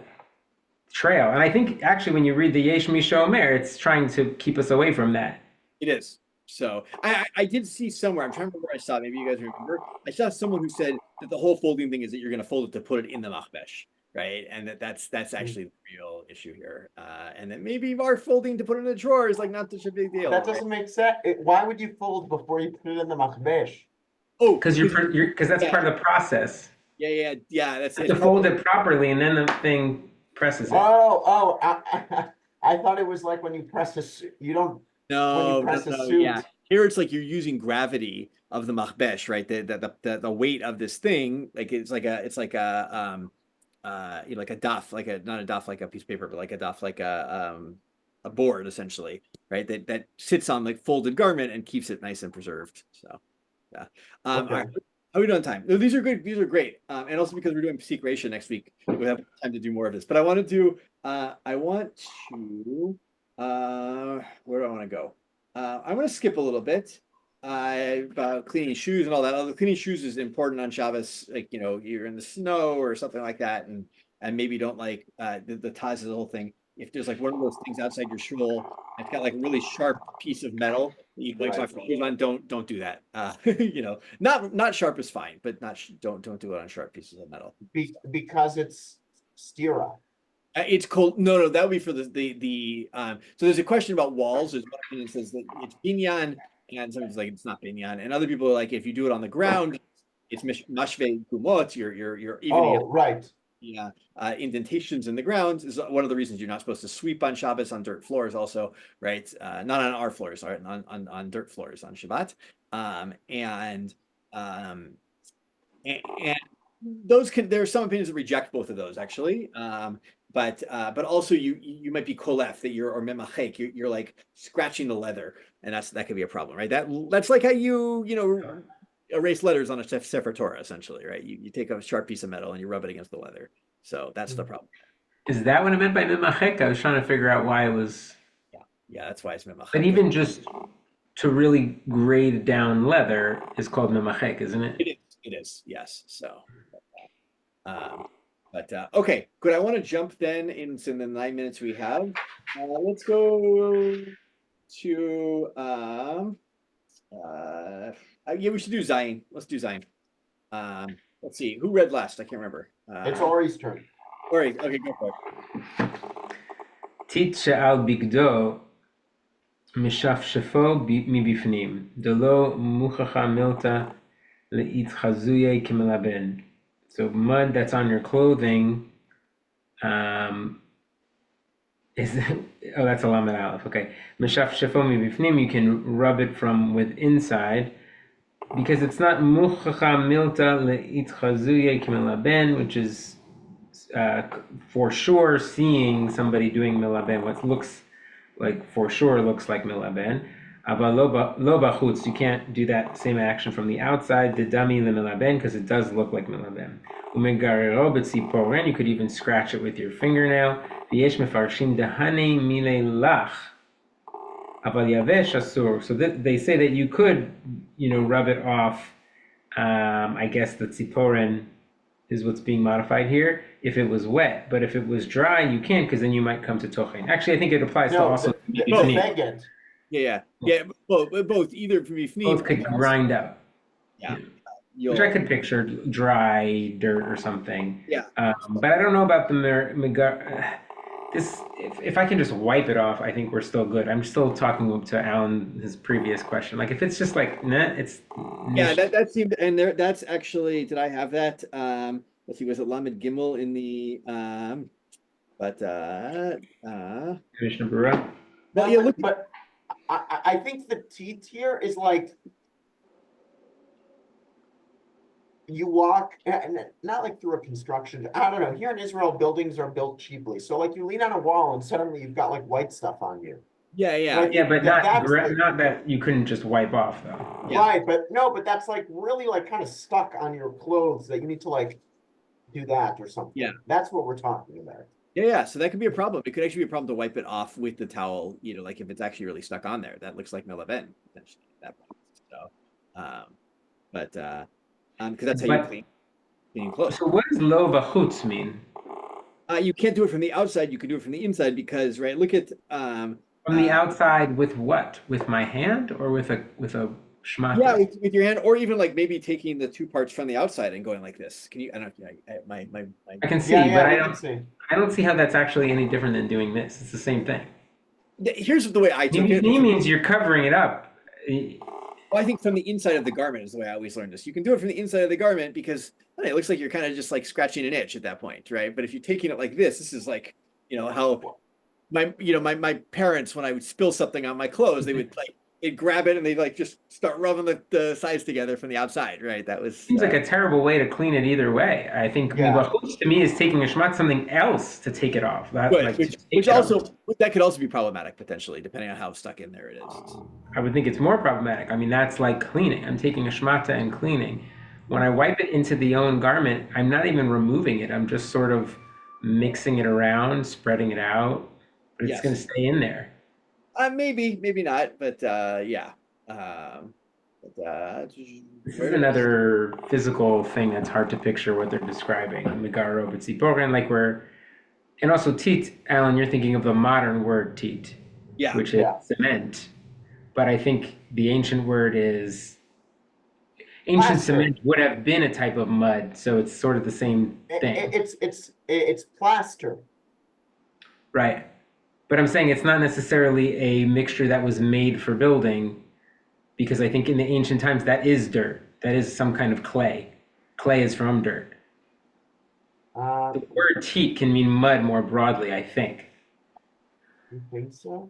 [SPEAKER 3] trail. And I think actually when you read the Yesh Misha Omer, it's trying to keep us away from that.
[SPEAKER 1] It is. So I did see somewhere, I'm trying to remember where I saw it, maybe you guys remember, I saw someone who said that the whole folding thing is that you're going to fold it to put it in the machbesh, right? And that's actually the real issue here. And that maybe our folding to put it in a drawer is like not such a big deal.
[SPEAKER 5] That doesn't make sense. Why would you fold before you put it in the machbesh?
[SPEAKER 1] Oh,
[SPEAKER 3] because that's part of the process.
[SPEAKER 1] Yeah. That's
[SPEAKER 3] to fold it properly, and then the thing presses it.
[SPEAKER 5] I thought it was like when you press you don't.
[SPEAKER 1] No, yeah. Here it's like you're using gravity of the machbesh, right? The weight of this thing, like it's like a like a daf, not a daf like a piece of paper, but like a daf like a board essentially, right? That sits on like folded garment and keeps it nice and preserved. So yeah. All right. How are we doing on time? No, these are good. These are great. And also because we're doing Pesik Reisha next week, we have time to do more of this. But I want to where do I want to go? I'm going to skip a little bit about cleaning shoes and all that. Although cleaning shoes is important on Shabbos, like you're in the snow or something like that, and maybe don't like the Taz is the whole thing. If there's like one of those things outside your shul, it's got like a really sharp piece of metal that you like talk for shoes on. Don't do that. Not sharp is fine, but don't do it on sharp pieces of metal.
[SPEAKER 5] Because it's stira.
[SPEAKER 1] It's cold. No, that would be for the so there's a question about walls. There's one opinion that says that it's binyan, and somebody's like it's not binyan, and other people are like if you do it on the ground, it's mashve gumot. You're evening.
[SPEAKER 5] Right.
[SPEAKER 1] Yeah, indentations in the ground is one of the reasons you're not supposed to sweep on Shabbos on dirt floors. Also, right? Not on our floors, right? On dirt floors on Shabbat, and those there are some opinions that reject both of those actually. But also you might be kolef that you're or memachek, you're like scratching the leather, and that could be a problem, right? That's like how you erase letters on a Sefer Torah essentially, right? You take a sharp piece of metal and you rub it against the leather, so that's the problem.
[SPEAKER 3] Is that what I meant by memachek? I was trying to figure out why it was.
[SPEAKER 1] Yeah, that's why it's memachek.
[SPEAKER 3] But even just to really grade down leather is called memachek, isn't it?
[SPEAKER 1] It is, yes. So. Okay, good. I want to jump then in the 9 minutes we have. Let's go to Yeah, we should do Zion. Let's do Zion. Let's see. Who read last? I can't remember.
[SPEAKER 5] It's Ori's turn.
[SPEAKER 1] Ori. Okay, go for it.
[SPEAKER 3] tit she'al bigdo משפשפו מבפנים, דלא מוכחה מילתא להתחזויה כמלבן. So mud that's on your clothing is that's a lamed aleph. Okay, משפשפו מבפנים, you can rub it from with inside because it's not מוכחה מילתא להתחזויה כמלבן, which is for sure seeing somebody doing melaben, what looks like for sure looks like melaben. Aval lo bachutz, you can't do that same action from the outside. The dummy le melaben because it does look like melaben. Umegarero b'tziporen, you could even scratch it with your fingernail. V'yesh mefarshim dehane mile lach. Aval yavesh asur. So they say that you could, rub it off. I guess the tziporen is what's being modified here. If it was wet, but if it was dry, you can't because then you might come to tochen. Actually, I think it applies to also
[SPEAKER 5] the beged.
[SPEAKER 1] Yeah. Both either from Ifni.
[SPEAKER 3] Both could grind up.
[SPEAKER 1] Yeah.
[SPEAKER 3] Which I could picture dry dirt or something.
[SPEAKER 1] Yeah.
[SPEAKER 3] But I don't know about the this. If I can just wipe it off, I think we're still good. I'm still talking to Alan his previous question. Like if it's just like it's.
[SPEAKER 1] Yeah, that seemed, and there. That's actually. Did I have that? Let's see. Was it Lamed Gimel in the?
[SPEAKER 3] Mishnah Berurah.
[SPEAKER 1] Well, yeah. Look,
[SPEAKER 5] but I think the teeth here is like you walk, not like through a construction. I don't know. Here in Israel, buildings are built cheaply, so like you lean on a wall and suddenly you've got like white stuff on you.
[SPEAKER 1] Yeah.
[SPEAKER 5] Like,
[SPEAKER 3] But not that you couldn't just wipe off though.
[SPEAKER 1] Yeah.
[SPEAKER 5] Right, but that's like really like kind of stuck on your clothes that you need to like do that or something.
[SPEAKER 1] Yeah.
[SPEAKER 5] That's what we're talking about.
[SPEAKER 1] Yeah. So that could be a problem. It could actually be a problem to wipe it off with the towel. Like if it's actually really stuck on there, that looks like melaben potentially at that point. So, because that's how you clean clothes.
[SPEAKER 3] So what does lo v'chutz mean?
[SPEAKER 1] You can't do it from the outside. You can do it from the inside because, right? Look at
[SPEAKER 3] from the outside with what? With my hand or with a shmata?
[SPEAKER 1] Yeah, with your hand, or even like maybe taking the two parts from the outside and going like this. Can you? I don't know.
[SPEAKER 3] I can see,
[SPEAKER 5] Yeah,
[SPEAKER 3] but
[SPEAKER 5] I don't see.
[SPEAKER 3] I don't see how that's actually any different than doing this. It's the same thing.
[SPEAKER 1] Here's the way I took it.
[SPEAKER 3] It means you're covering it up.
[SPEAKER 1] Well, I think from the inside of the garment is the way I always learned this. You can do it from the inside of the garment because it looks like you're kind of just like scratching an itch at that point, right? But if you're taking it like this is like, how my parents, when I would spill something on my clothes, they would they'd grab it and they'd like just start rubbing the sides together from the outside, right? That was
[SPEAKER 3] seems like a terrible way to clean it either way. I think to me is taking a shmat something else to take it off. That
[SPEAKER 1] could also be problematic potentially, depending on how stuck in there it is.
[SPEAKER 3] I would think it's more problematic. I mean, that's like cleaning. I'm taking a shmata and cleaning. When I wipe it into the own garment, I'm not even removing it. I'm just sort of mixing it around, spreading it out, but it's going to stay in there.
[SPEAKER 1] Maybe not, but yeah.
[SPEAKER 3] This is another physical thing that's hard to picture what they're describing. Megaro b'tziporen, and also tit, Alan, you're thinking of the modern word tit, which is cement. But I think the ancient word is cement would have been a type of mud, so it's sort of the same thing.
[SPEAKER 5] It's plaster.
[SPEAKER 3] Right. But I'm saying it's not necessarily a mixture that was made for building, because I think in the ancient times that is dirt. That is some kind of clay. Clay is from dirt. The word teat can mean mud more broadly, I think.
[SPEAKER 5] You think so?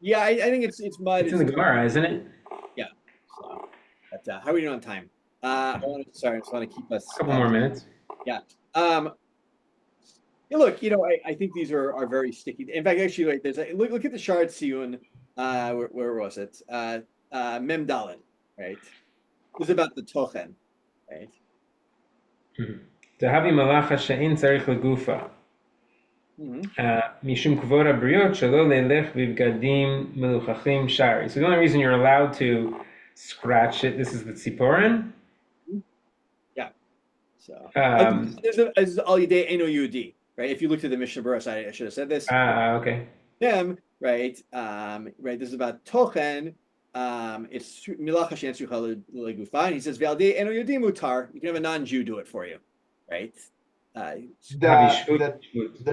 [SPEAKER 1] Yeah, I think it's mud.
[SPEAKER 3] It's in the Gemara, isn't it?
[SPEAKER 1] Yeah. So, but how are we doing on time? I just want to keep us
[SPEAKER 3] a couple more minutes.
[SPEAKER 1] Yeah. Look, I think these are very sticky. In fact, actually, wait, there's look at the shard Siyun. Where was it? Mem Daled, right? This is about the tochen, right?
[SPEAKER 3] Zahavi malacha she'in tzarich legufa. Mishum kvod habriot shelo leilech v'bgadim meluchachim shari. So the only reason you're allowed to scratch it, this is the tziporen?
[SPEAKER 1] Yeah. So this is al yidei eno yudi. Right. If you looked at the Mishnah Berurah, I should have said this.
[SPEAKER 3] Okay.
[SPEAKER 1] Them, right. Right. This is about tochen, it's milacha she'en tzricha legufa, and he says ve'aldei eno yodim mutar. You can have a non-Jew do it for you, right?
[SPEAKER 5] The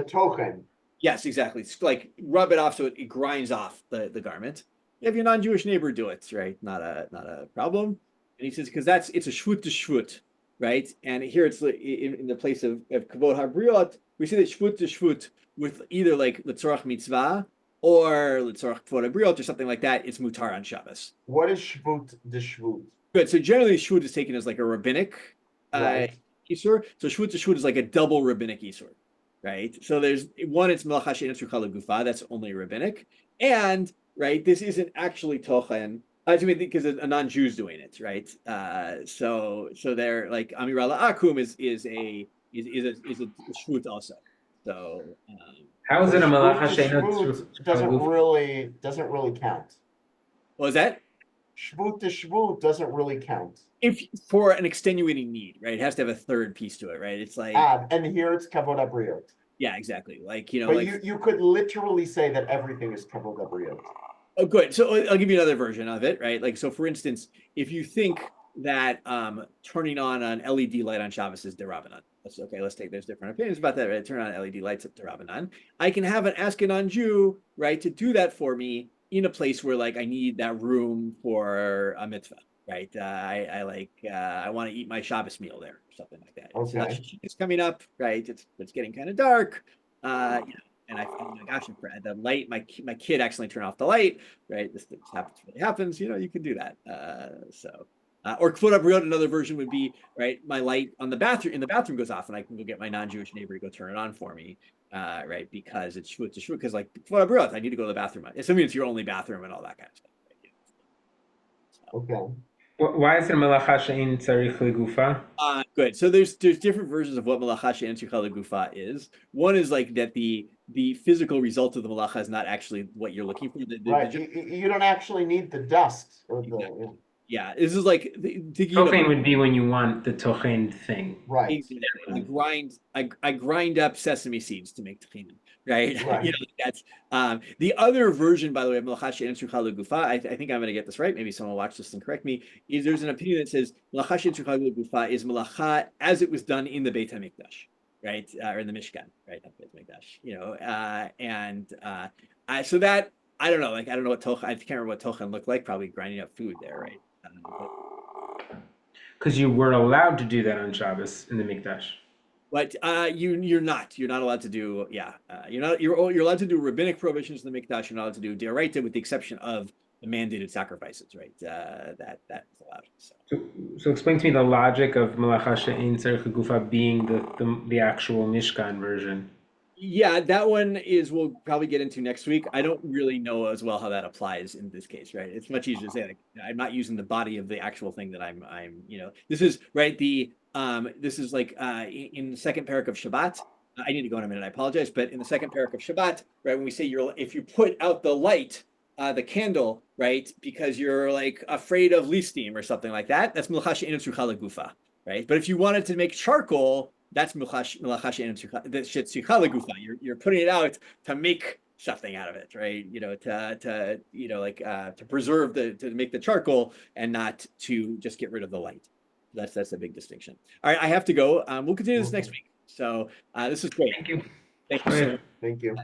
[SPEAKER 5] tochen.
[SPEAKER 1] Yes, exactly. It's like rub it off so it grinds off the garment. You have your non-Jewish neighbor do it, right? Not a problem. And he says because it's a shvut to shvut, right? And here it's in the place of kavod habriot, we say that shvut to shvut with either like letzorach mitzvah or letzorach kavod habriot or something like that. It's mutar on Shabbos.
[SPEAKER 5] What is shvut de shvut?
[SPEAKER 1] Good. So generally, shvut is taken as like a rabbinic
[SPEAKER 5] Right.
[SPEAKER 1] isur. So shvut to shvut is like a double rabbinic isur, right? So there's one. It's melacha she'en tzricha legufa. That's only rabbinic, and right, this isn't actually tochen. I mean, because a non-Jew's doing it, right? So they're like amirala akum is a shvut also. So
[SPEAKER 3] How is it a malacha
[SPEAKER 5] Shvut
[SPEAKER 3] she'ena
[SPEAKER 5] to shvut doesn't really count.
[SPEAKER 1] what was that?
[SPEAKER 5] Shvut to shvut doesn't really count.
[SPEAKER 1] If for an extenuating need, right? It has to have a third piece to it, right? It's like
[SPEAKER 5] And here it's kavod habriot.
[SPEAKER 1] yeah, exactly. Like
[SPEAKER 5] But
[SPEAKER 1] like
[SPEAKER 5] you could literally say that everything is kavod habriot.
[SPEAKER 1] oh, good. So I'll give you another version of it, right? Like so, for instance, if you think that turning on an LED light on Shabbos is derabanan. Let's take. There's different opinions about that. Right? Turn on LED lights at derabanan. I can have an Ashkenazi Jew, right, to do that for me in a place where like I need that room for a mitzvah, right? I want to eat my Shabbos meal there, or something like that.
[SPEAKER 5] Okay.
[SPEAKER 1] It's coming up, right? It's getting kind of dark, and oh my gosh, the light. My kid accidentally turned off the light, right? This happens. Really happens. You can do that. Or kavod habriot, another version would be right. My light in the bathroom goes off, and I can go get my non-Jewish neighbor to go turn it on for me, right? Because it's shvut to shvut. Because like kavod habriot, I need to go to the bathroom. It's your only bathroom and all that kind of stuff. Right? So,
[SPEAKER 5] Okay.
[SPEAKER 3] Why is it malacha she'en tzarich legufa?
[SPEAKER 1] Good. So there's different versions of what malacha she'en tzricha legufa is. One is like that the physical result of the malacha is not actually what you're looking for.
[SPEAKER 5] Right. You don't actually need the dust or the
[SPEAKER 1] Exactly. Yeah, this is like
[SPEAKER 3] Tochen would be when you want the tochen thing.
[SPEAKER 5] right.
[SPEAKER 1] Exactly. I grind up sesame seeds to make tahini, right?
[SPEAKER 5] Right.
[SPEAKER 1] That's the other version, by the way, of malacha she'en tzricha legufa. I think I'm going to get this right. Maybe someone will watch this and correct me. Is there's an opinion that says malacha she'en tzricha legufa is malacha as it was done in the Beit Hamikdash, right, or in the Mishkan, right? Not Beit Hamikdash, so that I don't know, like I don't know what tochen. I can't remember what tochen looked like. Probably grinding up food there, right?
[SPEAKER 3] Because you were allowed to do that on Shabbos in the Mikdash.
[SPEAKER 1] But you're not allowed to do you're allowed to do rabbinic prohibitions in the Mikdash. You're not allowed to do d'oraita with the exception of the mandated sacrifices, right? That is allowed.
[SPEAKER 3] So explain to me the logic of malacha she'en tzarich legufa being the actual Mishkan version.
[SPEAKER 1] Yeah, that one we'll probably get into next week. I don't really know as well how that applies in this case, right? It's much easier to say like I'm not using the body of the actual thing that I'm this is right this is like in the second parak of Shabbat. I need to go in a minute. I apologize, but in the second parak of Shabbat, right, when we say if you put out the light, the candle, right, because you're like afraid of listim or something like that, that's malacha she'en tzricha legufa, right? But if you wanted to make charcoal, that's malacha she'en tzricha legufa. You're putting it out to make something out of it, right? To preserve to make the charcoal and not to just get rid of the light. That's a big distinction. All right, I have to go. We'll continue this next week. So this is great.
[SPEAKER 3] Thank you.
[SPEAKER 1] Thank you so much.
[SPEAKER 5] Thank you.